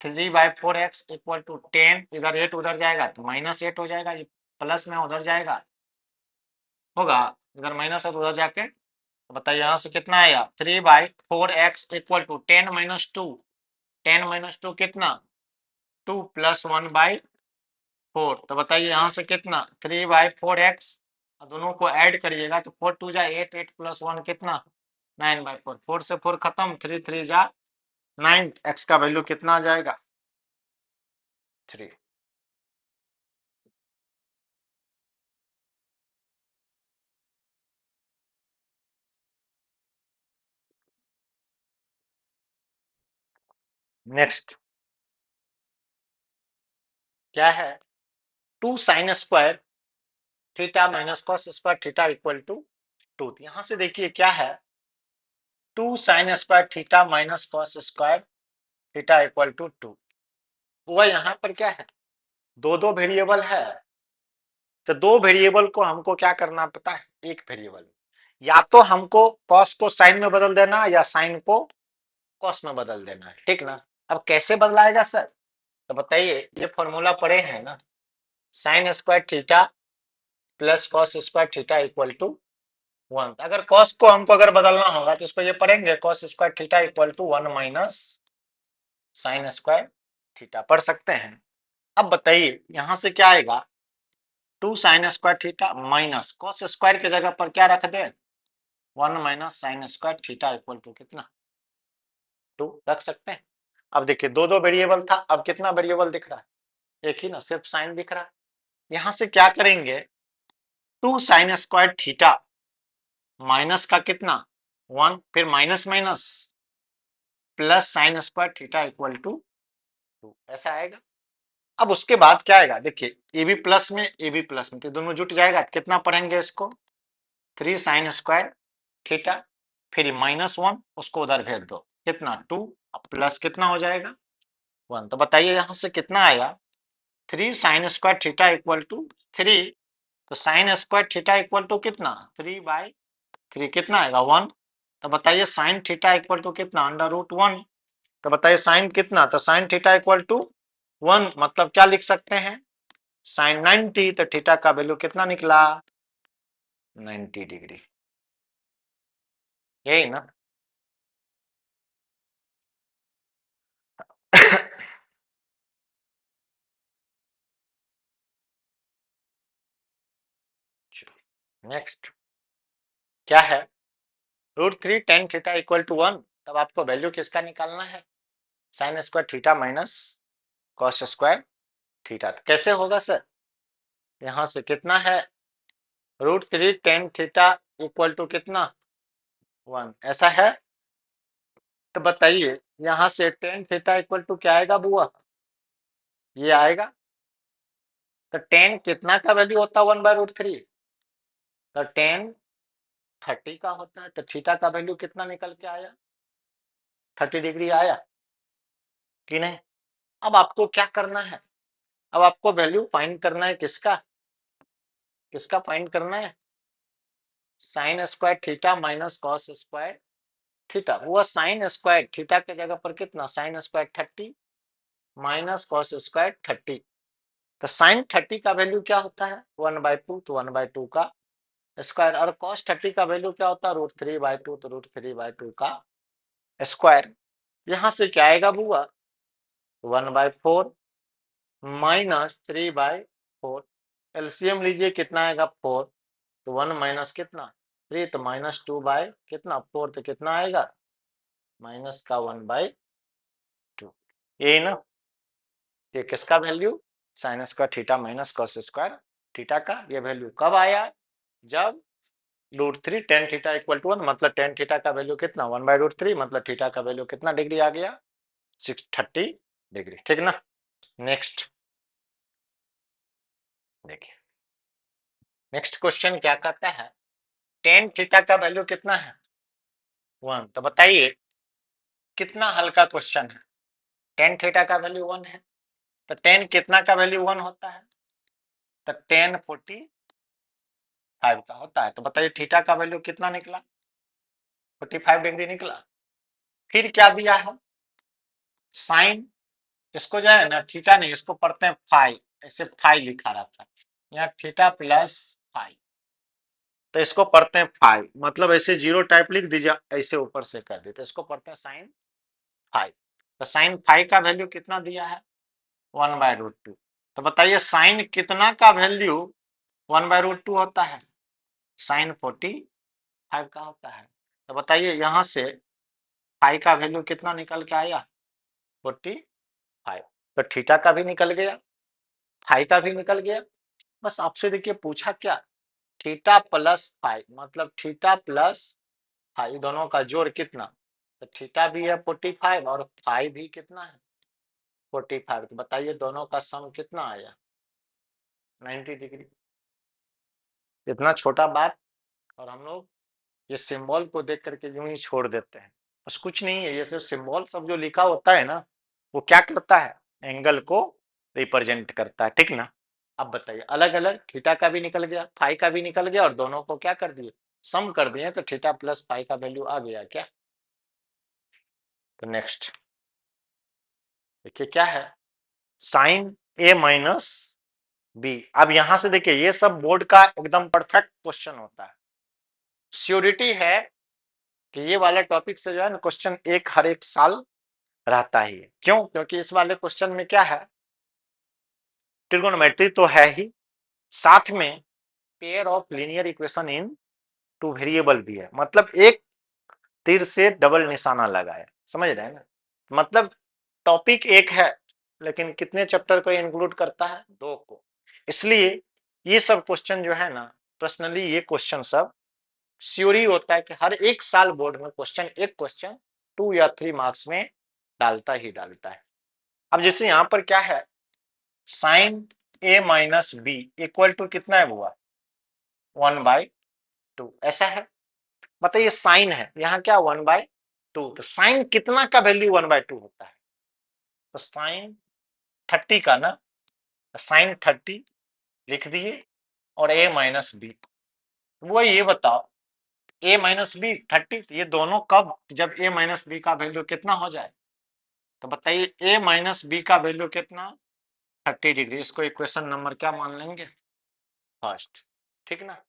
3/4x इक्वल टू 10, इधर 8 उधर जाएगा तो -8 हो जाएगा, ये प्लस में उधर जाएगा होगा, इधर माइनस है तो उधर जाके, तो बताइए यहाँ से कितना आया 3/4x इक्वल टू 10 - 2, 10 - 2 कितना 2 प्लस 1/4, तो बताइए यहाँ से कितना 3/4x, दोनों को ऐड करिएगा तो 4 2 जा 8, 8 प्लस 1 कितना 9/4, 4 से 4 खत्म, 3 3 जा 9, x का वैल्यू कितना आ जाएगा 3। नेक्स्ट क्या है, 2 sine square theta minus cos square theta equal to 2। यहाँ से देखिए क्या है 2 sine square theta minus cos square theta equal to 2। वह यहाँ पर क्या है, दो दो वेरिएबल है, तो दो वेरिएबल को हमको क्या करना पता है, एक वेरिएबल या तो हमको कॉस को साइन में बदल देना या साइन को कॉस में बदल देना है, ठीक ना। अब कैसे बदलाएगा सर, तो बताइए ये फॉर्मूला पढ़े हैं ना, sine square theta plus cos square theta equal to 1। अगर कॉस को हमको अगर बदलना होगा तो इसको ये पढ़ेंगे cos square theta equal to 1 minus sine square theta, पढ़ सकते हैं। अब बताइए यहां से क्या आएगा 2 sine square theta minus cos square की जगह पर क्या रख दे 1 minus sine square theta equal to कितना 2 रख सकते हैं। अब देखिए दो दो वेरिएबल था, अब कितना वेरिएबल दिख रहा है, एक ही ना, सिर्फ साइन दिख रहा है। यहां से क्या करेंगे 2 साइन स्क्वायर थीटा माइनस का कितना 1, फिर minus minus plus sine square theta equal to 2, ऐसा आएगा। अब उसके बाद क्या आएगा, देखिए ए बी प्लस में तो दोनों जुट जाएगा, कितना पढ़ेंगे इसको 3 साइन स्क्वायर थीटा, फिर -1 उसको उधर भेज दो कितना 2, प्लस कितना हो जाएगा 1। तो बताइए यहाँ से कितना आया 3 sine square theta equal to 3, तो sine square theta equal to कितना 3/3 कितना आएगा 1। तो बताइए साइन थीटा इक्वल टू कितना √1, तो बताइए साइन कितना, तो साइन थीटा इक्वल टू 1, मतलब क्या लिख सकते हैं साइन 90, तो थीटा का वैल्यू कितना निकला 90 डिग्री, यही ना। नेक्स्ट क्या है √3 tan थीटा इक्वल टू 1, तब आपको वैल्यू किसका निकालना है, sign square theta minus cos square theta. कैसे होगा सर, यहां से कितना है √3 tan थीटा इक्वल टू कितना 1, ऐसा है। तो बताइए यहां से tan थीटा इक्वल टू क्या आएगा बुआ, ये आएगा। तो tan कितना का वैल्यू होता है 1/√3, तो tan 30 का होता है। तो थीटा का वैल्यू कितना निकल के आया, 30 डिग्री आया कि नहीं। अब आपको क्या करना है, अब आपको वैल्यू फाइंड करना है, किसका किसका फाइंड करना है, sign square theta minus cos square theta. वो साइन स्क्वायर थीटा के जगह पर कितना, sine square 30 minus cos square 30। तो साइन 30 का वैल्यू क्या होता है 1/2, तो 1/2 का स्क्वायर। और कॉस 30 का वैल्यू क्या होता है √3/2, तो √3/2 का स्क्वायर। यहां से क्या आएगा बुआ 1/4 माइनस 3/4, एलसीएम लीजिए कितना आएगा 4, तो 1 माइनस कितना 3, तो -2 बाय कितना 4, तो कितना आएगा माइनस का 1/2। ये ना, ये किसका value, sign square theta minus cos square theta का ये वैल्यू कब आया, जब √3 tan थीटा इक्वल टू 1, मतलब tan थीटा का वैल्यू कितना 1/√3, मतलब थीटा का वैल्यू कितना डिग्री आ गया 630 डिग्री, ठीक ना। नेक्स्ट देखिए, नेक्स्ट क्वेश्चन क्या कहता है, tan थीटा का वैल्यू कितना है 1। तो बताइए कितना हल्का क्वेश्चन है, tan थीटा का वैल्यू 1 है, तो tan कितना का वैल्यू 1 होता है, तो tan 45 का होता है। तो बताइए थीटा का वैल्यू कितना निकला 45 डिग्री निकला। फिर क्या दिया है साइन, इसको जो है ना थीटा नहीं, इसको पढ़ते हैं फाई, ऐसे फाई लिखा रहता है, यहाँ थीटा प्लस फाई, तो इसको पढ़ते हैं फाई, मतलब ऐसे जीरो टाइप लिख दीजिए, ऐसे ऊपर से कर देते, इसको पढ़ते हैं साइन फाई। तो साइन फाई का वैल्यू कितना दिया है 1/√2। तो बताइए साइन कितना का वैल्यू 1/√2 होता है, साइन 45 का होता है। तो बताइए यहाँ से फाई का वैल्यू कितना निकल के आया 45, तो थीटा का भी निकल गया, फाई का भी निकल गया। बस आपसे देखिए पूछा क्या, थीटा प्लस फाई, मतलब थीटा प्लस फाई दोनों का जोड़ कितना, तो थीटा भी है 45 और फाई भी कितना है 45। तो बताइए दोनों का सम कितना आया 90 डिग्री। इतना छोटा बात, और हम लोग ये सिंबल को देख करके यूं ही छोड़ देते हैं, बस कुछ नहीं है, ये जो सिंबल सब जो लिखा होता है ना, वो क्या करता है एंगल को रिप्रेजेंट करता है, ठीक ना। अब बताइए अलग अलग, थीटा का भी निकल गया फाई का भी निकल गया, और दोनों को क्या कर दिए सम कर दिए, तो थीटा प्लस फाई का वैल्यू आ गया क्या। तो नेक्स्ट देखिए क्या है, साइन ए माइनस बी। अब यहां से देखिए ये सब बोर्ड का एकदम परफेक्ट क्वेश्चन होता है, श्योरिटी है कि ये वाला टॉपिक से जो है ना क्वेश्चन एक हर एक साल रहता ही है। क्यों, क्योंकि इस वाले क्वेश्चन में क्या है ट्रिगोनोमेट्री तो है ही, साथ में pair of linear equation in two variable भी है, मतलब एक तीर से डबल निशाना लगाया, समझ रहे हैं ना। मतलब टॉपिक एक है लेकिन कितने चैप्टर को इंक्लूड करता है 2 को, इसलिए ये सब क्वेश्चन जो है ना, पर्सनली ये क्वेश्चन सब श्योरी होता है कि हर एक साल बोर्ड में क्वेश्चन एक क्वेश्चन 2 या 3 मार्क्स में डालता ही डालता है। अब जैसे यहाँ पर क्या है sine A minus B equal to कितना है हुआ 1/2, ऐसा है। बताइए साइन है यहाँ क्या 1/2, तो साइन कितना का वैल्यू 1/2 होता है, तो साइन 30 का ना, साइन 30 लिख दिए और a माइनस बी, वो ये बताओ a माइनस बी 30, ये दोनों कब, जब a माइनस बी का वैल्यू कितना हो जाए, तो बताइए a माइनस बी का वैल्यू कितना 30 डिग्री, इसको इक्वेशन नंबर क्या मान लेंगे फर्स्ट, ठीक ना।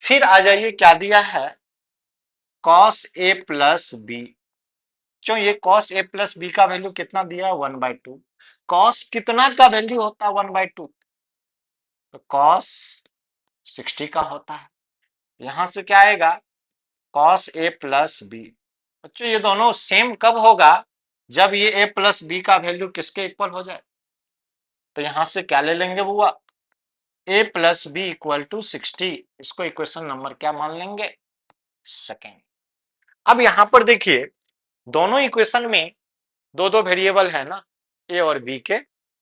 फिर आ जाइए क्या दिया है cos a प्लस बी, जो ये cos a प्लस बी का वैल्यू कितना दिया है 1/2, cos कितना का वैल्यू होता है 1/2, तो cos 60 का होता है। यहां से क्या आएगा cos a प्लस बी, बच्चों ये दोनों सेम कब होगा? जब ये a प्लस बी का वैल्यू किसके इक्वल हो जाए। तो यहां से क्या ले लेंगे बुआ, a plus B equal to 60, इसको इक्वेशन नंबर क्या मान लेंगे, सेकेंड। अब यहां पर देखिए दोनों इक्वेशन में दो दो वेरिएबल है ना, ए और बी के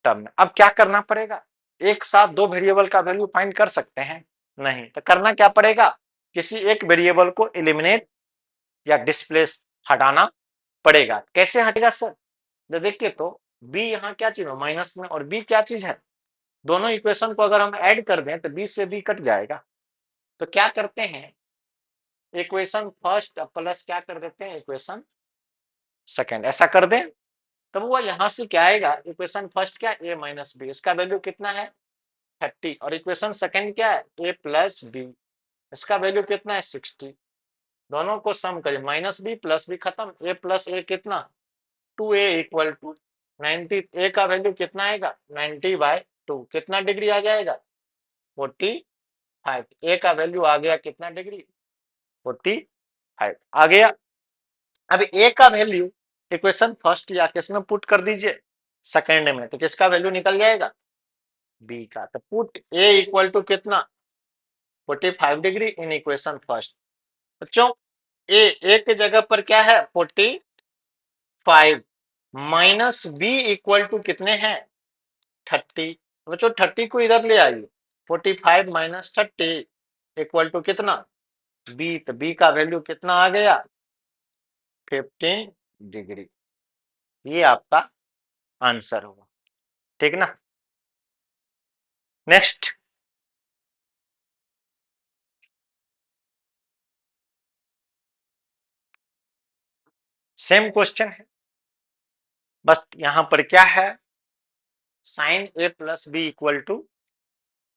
टर्म में। अब क्या करना पड़ेगा, एक साथ दो वेरिएबल का वैल्यू फाइंड कर सकते हैं नहीं, तो करना क्या पड़ेगा, किसी एक वेरिएबल को एलिमिनेट या डिस्प्लेस हटाना पड़ेगा। कैसे हटेगा सर, तो देखिए तो बी यहाँ क्या चीज है माइनस में, और बी क्या चीज है, दोनों इक्वेशन को अगर हम ऐड कर दें तो बी से बी कट जाएगा। तो क्या करते हैं, इक्वेशन फर्स्ट प्लस क्या कर देते हैं इक्वेशन सेकेंड, ऐसा कर दें। तब वो यहां से क्या आएगा, इक्वेशन फर्स्ट क्या ए माइनस बी, इसका वैल्यू कितना है 30, और इक्वेशन सेकेंड क्या है ए प्लस बी, इसका वैल्यू कितना है 60। दोनों को सम करिए, माइनस बी प्लस बी खत्म, ए प्लस ए कितना 2a इक्वल टू 90, ए का वैल्यू कितना आएगा 90/2, कितना डिग्री आ जाएगा 45, ए का वैल्यू आ गया कितना डिग्री 45 आ गया। अब ए का वैल्यू इक्वेशन फर्स्ट या किसमें पुट कर दीजिए सेकेंड में, तो किसका वैल्यू निकल जाएगा बी का, तो पुट ए इक्वल टू कितना 45 डिग्री इन इक्वेशन फर्स्ट। बच्चों ए के जगह पर क्या है 45, माइनस बी इक्वल टू कितने हैं 30। बच्चों 30 को इधर ले आइए, 45 माइनस 30 इक्वल टू कितना बी, तो बी का वैल्यू कितना आ गया 15 डिग्री। ये आपका आंसर होगा, ठीक ना। नेक्स्ट सेम क्वेश्चन है, बस यहां पर क्या है sine A plus B equal to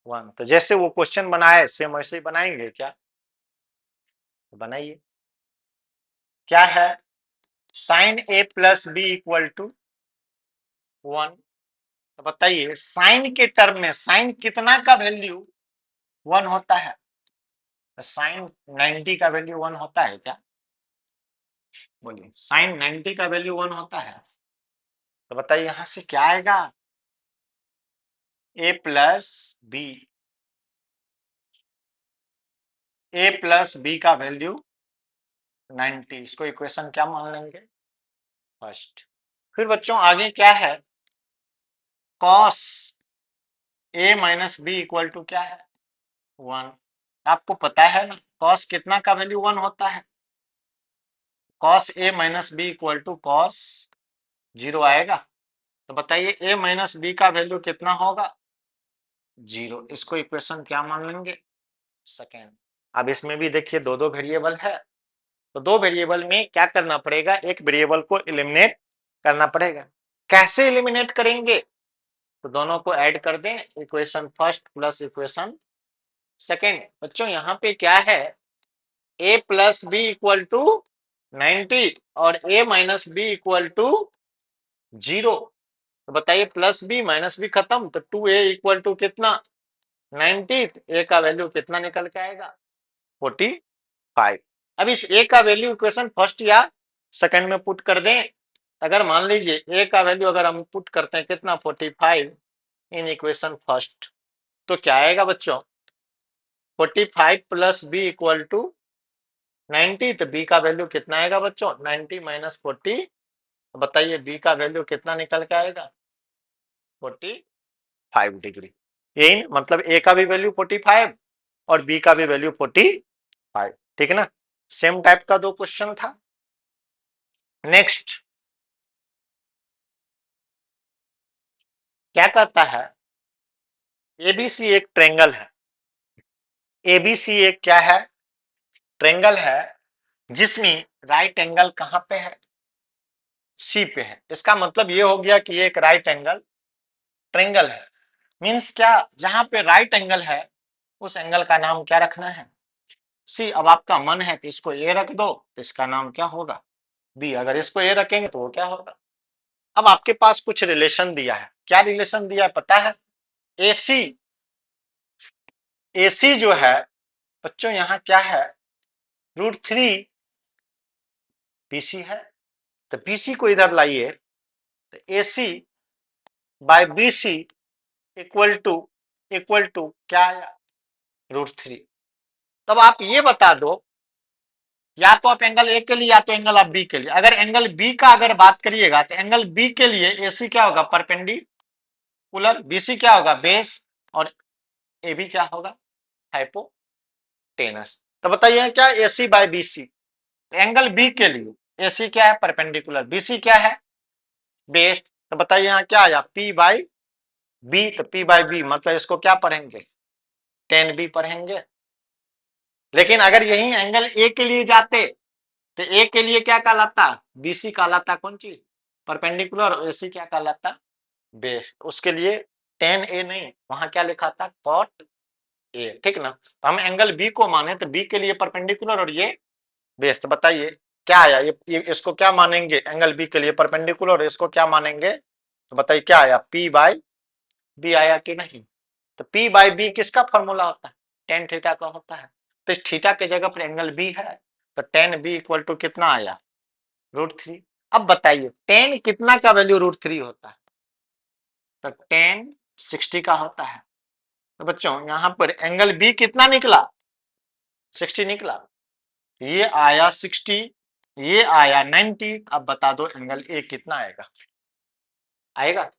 1, तो जैसे वो क्वेश्चन बनाए सेम वैसे ही बनाएंगे क्या, तो बनाइए। क्या है sine A plus B equal to 1, तो बताइए साइन के टर्म में साइन कितना का वैल्यू 1 होता है, साइन 90 का वैल्यू 1 होता है क्या, बोलिए साइन 90 का वैल्यू 1 होता है, तो बताइए यहां से क्या आएगा ए प्लस बी, ए प्लस बी का वैल्यू 90, इसको इक्वेशन क्या मान लेंगे फर्स्ट। फिर बच्चों आगे क्या है cos A minus B equal to क्या है 1, आपको पता है ना कॉस कितना का वैल्यू 1 होता है, cos A minus B equal to cos 0 आएगा। तो बताइए ए माइनस बी का वैल्यू कितना होगा 0, इसको इक्वेशन क्या मान लेंगे सेकेंड। अब इसमें भी देखिए दो दो वेरिएबल है, तो दो वेरिएबल में क्या करना पड़ेगा, एक वेरिएबल को एलिमिनेट करना पड़ेगा। कैसे एलिमिनेट करेंगे, तो दोनों को ऐड कर दें, equation first plus equation second. बच्चों यहाँ पे क्या है a plus B equal to 90 और a minus B equal to 0, तो बताइए प्लस बी माइनस बी खत्म, तो 2a इक्वल टू कितना 90, a का वैल्यू कितना निकल के आएगा 45। अब इस a का वैल्यू इक्वेशन फर्स्ट या सेकंड में पुट कर दें, अगर मान लीजिए a का वैल्यू अगर हम पुट करते हैं कितना 45 इन इक्वेशन फर्स्ट, तो क्या आएगा बच्चों 45 प्लस बी इक्वल टू 90, तो बी का वैल्यू कितना आएगा बच्चों 90 माइनस 40, तो बताइए बी का वैल्यू कितना निकल के आएगा 45 डिग्री। यही मतलब ए का भी वैल्यू 45 और बी का भी वैल्यू 45, ठीक है ना। सेम टाइप का दो क्वेश्चन था। नेक्स्ट क्या कहता है एबीसी एक ट्रेंगल है, एबीसी एक क्या है ट्रेंगल है, जिसमें राइट एंगल कहां पे है सी पे है। इसका मतलब ये हो गया कि ये एक राइट एंगल ट्रेंगल है, मींस क्या जहां पे राइट एंगल है उस एंगल का नाम क्या रखना है सी। अब आपका मन है तो इसको ए रख दो, तो इसका नाम क्या होगा बी, अगर इसको ए रखेंगे तो वो क्या होगा। अब आपके पास कुछ रिलेशन दिया है, क्या रिलेशन दिया है पता है, एसी, एसी जो है बच्चों यहाँ क्या है √3 BC है, तो BC को इधर लाइए, तो AC by BC equal to क्या आया, √3। तब आप ये बता दो, या तो आप एंगल ए के लिए या तो एंगल आप बी के लिए। अगर एंगल बी का अगर बात करिएगा तो एंगल बी के लिए AC क्या होगा, परपेंडिकुलर, BC क्या होगा, बेस, और AB क्या होगा, हाइपोटेनस। तो बताइए क्या, AC by BC, angle B के लिए AC क्या है, परपेंडिकुलर, BC क्या है, बेस। तो बताइए यहाँ क्या आया, P बाई बी। तो P बाई बी मतलब इसको क्या पढ़ेंगे, tan B पढ़ेंगे। लेकिन अगर यही एंगल ए के लिए जाते तो ए के लिए क्या कहलाता, BC कहलाता कौन चीज, परपेंडिकुलर, और AC क्या कहलाता, बेस। उसके लिए tan A नहीं, वहां क्या लिखा था, cot A, ठीक ना। तो हम एंगल बी को माने तो बी के लिए परपेंडिकुलर और ये बेस। तो बताइए क्या आया, ये इसको क्या मानेंगे, एंगल बी के लिए परपेंडिकुलर, और इसको क्या मानेंगे। तो बताइए क्या आया, P बाई बी आया कि नहीं। तो P बाई बी किसका फॉर्मूला होता है, टेन थीटा का होता है। तो इस थीटा के जगह पर एंगल बी है, तो tan B इक्वल टू कितना आया, √3। अब बताइए tan कितना का वैल्यू √3 होता है, तो tan 60 का होता है। तो बच्चों यहां पर एंगल बी कितना निकला, 60 निकला, ये आया 60, ये आया 90। अब बता दो एंगल ए कितना आएगा, आएगा,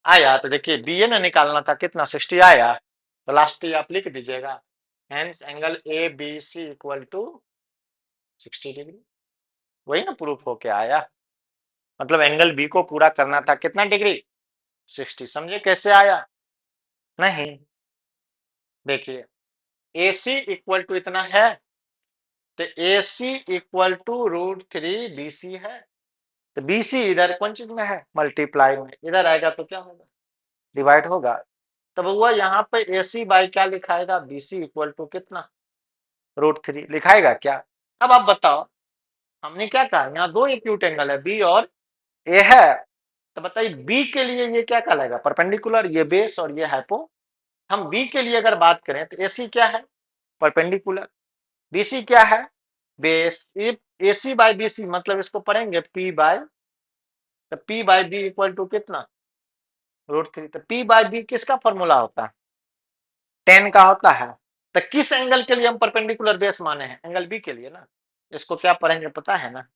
आया। तो देखिए बी ए ने निकालना था, कितना 60 आया, तो लास्ट आप लिख दीजिएगा, hence angle A B C equal to 60 degree. वही ना प्रूफ होके आया, मतलब एंगल बी को पूरा करना था कितना डिग्री, 60। समझे कैसे आया, नहीं देखिए AC इक्वल टू इतना है, तो AC इक्वल टू √3 BC है। तो BC इधर कौन चीज में है, मल्टीप्लाई में, इधर आएगा तो क्या होगा, डिवाइड होगा। तब हुआ यहाँ पे AC बाई क्या लिखाएगा, BC इक्वल टू कितना, √3 लिखाएगा क्या। अब आप बताओ, हमने क्या कहा, यहाँ दो एक्यूट एंगल है, B और A है। तो बताइए B के लिए ये क्या कहलाएगा, परपेंडिकुलर, ये बेस और ये हाइपो। हम B के लिए अगर बात करें तो AC क्या है, परपेंडिकुलर, BC क्या है, बेस। AC बाई BC मतलब इसको पढ़ेंगे P बाई, तो P by B equal to कितना, √3। तो P बाई बी किसका फॉर्मूला होता है, tan का होता है। तो किस एंगल के लिए हम परपेंडिकुलर बेस माने हैं, एंगल B के लिए ना। इसको क्या पढ़ेंगे पता है ना,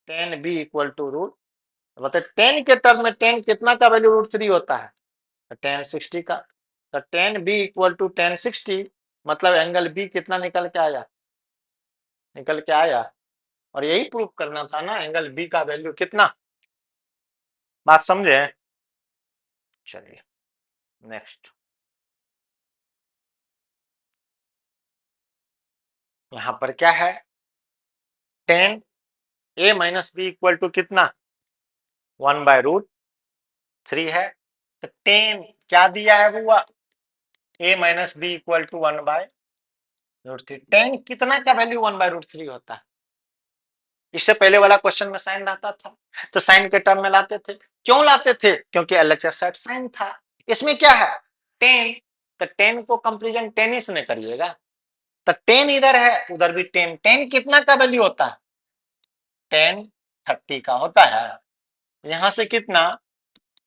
tan B equal to root, बताइए tan के टर्म में tan कितना का वैल्यू √3 होता है, तो tan 60 का। तो tan B equal to tan 60 मतलब एंगल B कितना निकल के आया, निकल के आया। और यही प्रूफ करना था ना, एंगल बी का वैल्यू कितना, बात समझे। चलिए नेक्स्ट, यहां पर क्या है, tan A minus B equal to कितना, 1/√3 है। तो tan क्या दिया है बुआ, A minus B equal to 1/√3। tan कितना का वैल्यू 1/√3 होता है, इससे पहले वाला क्वेश्चन में साइन रहता था, तो साइन के टर्म में लाते थे। क्यों लाते थे, क्योंकि LHS सेट साइन था। इसमें क्या है, tan, तो tan को कंपेरिजन tan से करिएगा, तो tan इधर है उधर भी tan। tan कितना का वैल्यू होता है, tan 30 का होता है। यहां से कितना,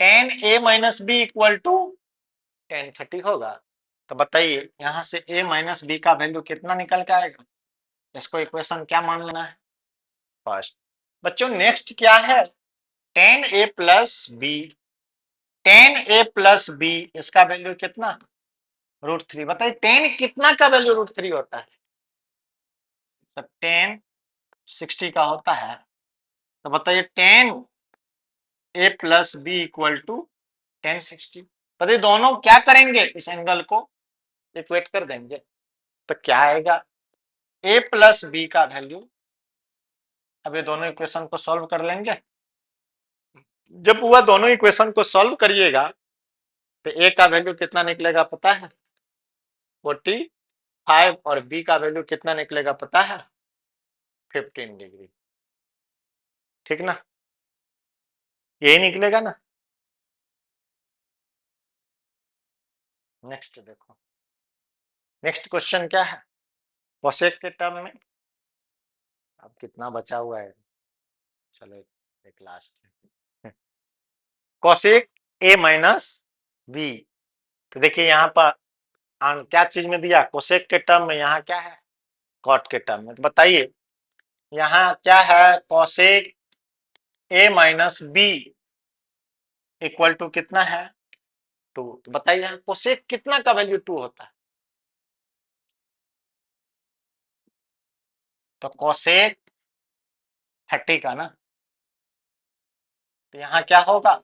tan A minus B equal to tan 30 होगा। तो बताइए यहां से A माइनस बी का वैल्यू कितना निकल के आएगा, इसको इक्वेशन क्या मान लेना है, फर्स्ट। बच्चों नेक्स्ट क्या है, tan A plus B, tan A plus B इसका वैल्यू कितना, √3। बताइए tan कितना का वैल्यू √3 होता है, तो tan 60 का होता है। तो बताइए tan A plus B equal to tan 60। बताइए दोनों क्या करेंगे, इस एंगल को इक्वेट कर देंगे, तो क्या आएगा, A प्लस बी का वैल्यू। अब ये दोनों इक्वेशन को सॉल्व कर लेंगे। जब वह दोनों इक्वेशन को सॉल्व करिएगा तो A का वैल्यू कितना निकलेगा पता है, 45, और B का वैल्यू कितना निकलेगा पता है, 15 डिग्री, ठीक ना, यही निकलेगा ना। नेक्स्ट देखो, नेक्स्ट क्वेश्चन क्या है, कोसेक के टर्म में अब कितना बचा हुआ है? चलो एक लास्ट है। Cosec A minus B. तो देखिए यहाँ पर क्या चीज में दिया, कोसेक के टर्म में, यहाँ क्या है, कॉट के टर्म में। तो बताइए यहाँ क्या है, cosec A minus B equal to कितना है, 2। तो बताइए यहाँ कोसेक कितना का वैल्यू 2 होता है? तो कोसेक 30 का ना। तो यहाँ क्या होगा,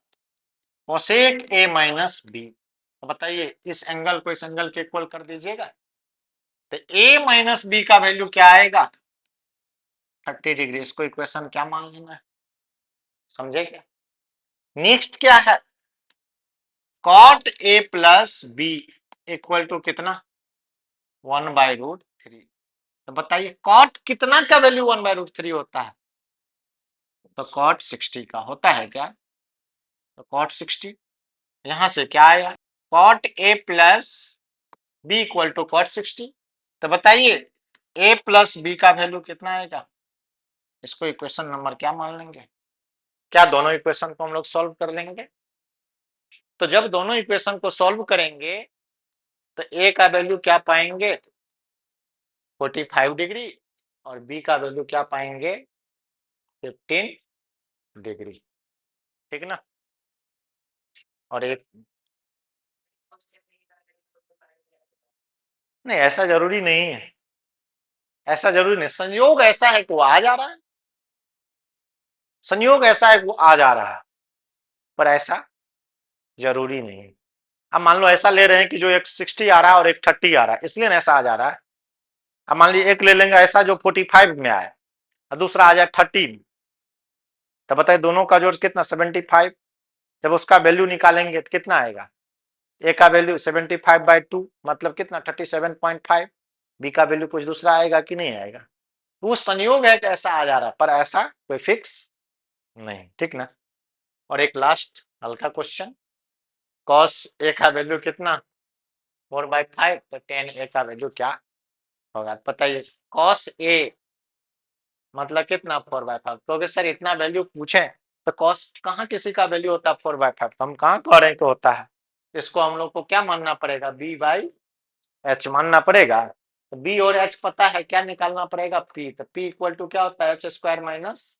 कोसेक ए माइनस बी। तो बताइए इस एंगल को इस एंगल के इक्वल कर दीजिएगा। तो ए माइनस बी का वैल्यू क्या आएगा, 30 डिग्री। इसको इक्वेशन क्या मान लेना है, समझे क्या? नेक्स्ट क्या है, cot A plus B equal to कितना, 1/√3। तो बताइए कॉट कितना का वैल्यू 1/√3 होता है? तो कॉट 60 का होता है क्या? तो कॉट 60, यहां से क्या आया, cot A plus B equal to cot 60। तो बताइए ए प्लस बी का वैल्यू कितना आएगा? इसको इक्वेशन नंबर क्या मान लेंगे? क्या दोनों इक्वेशन को हम लोग सॉल्व कर लेंगे? तो जब दोनों इक्वेशन को सॉल्व करेंगे तो ए का वैल्यू क्या पाएंगे, 45 डिग्री, और बी का वैल्यू क्या पाएंगे, 15 डिग्री। ठीक ना। और एक नहीं, ऐसा जरूरी नहीं है, ऐसा जरूरी नहीं, संयोग ऐसा है कि वो आ जा रहा है, संयोग ऐसा है कि वो आ जा रहा है, पर ऐसा जरूरी नहीं है। अब मान लो ऐसा ले रहे हैं कि जो एक 60 आ रहा है और एक 30 आ रहा है, इसलिए ना ऐसा आ जा रहा है। अब मान लीजिए एक ले लेंगे ऐसा जो 45 में आए और दूसरा आ जाए 30 में, तो बताइए दोनों का जोड़ कितना, 75। जब उसका वैल्यू निकालेंगे तो कितना आएगा, ए का वैल्यू 75/2 मतलब कितना, 37.5। बी का वैल्यू कुछ दूसरा आएगा कि नहीं आएगा? वो संयोग है कि ऐसा आ जा रहा है, पर ऐसा कोई फिक्स नहीं। ठीक ना। और एक लास्ट हल्का क्वेश्चन, कॉस ए का वैल्यू कितना, 4/5। तो टेन ए का वैल्यू क्या होगा, बताइए। कॉस ए मतलब कितना, 4/5। तो सर इतना वैल्यू पूछे तो कॉस कहाँ किसी का वैल्यू होता है 4/5, तो हम कहाँ कह रहे हैं कि होता है। इसको हम लोग को क्या मानना पड़ेगा, B/H मानना पड़ेगा। तो बी और एच पता है, क्या निकालना पड़ेगा, पी। तो पी इक्वल टू क्या होता है, H square minus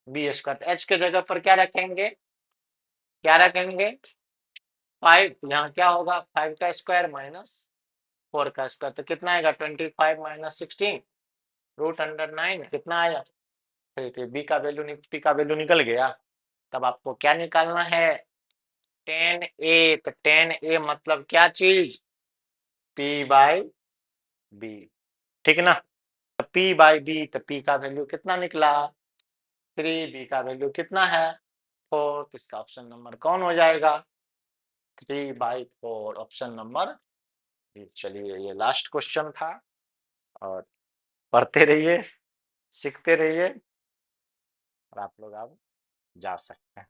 B square. H के जगह पर क्या रखेंगे, क्या रखेंगे, 5। यहाँ क्या होगा, 5 का स्क्वायर माइनस 4 का स्क्वायर। तो कितना आएगा, 25 माइनस 16 √9 कितना आया। फिर बी का वैल्यू, पी का वैल्यू निकल गया। तब आपको क्या निकालना है, 10a। तो 10a मतलब क्या चीज, P/B। ठीक ना। P/B, तो P का वैल्यू कितना निकला, 3। B का वैल्यू कितना है, 4। तो इसका ऑप्शन नंबर कौन हो जाएगा, 3/4, ऑप्शन नंबर बी। चलिए ये लास्ट क्वेश्चन था, और पढ़ते रहिए, सीखते रहिए, और आप लोग अब जा सकते हैं।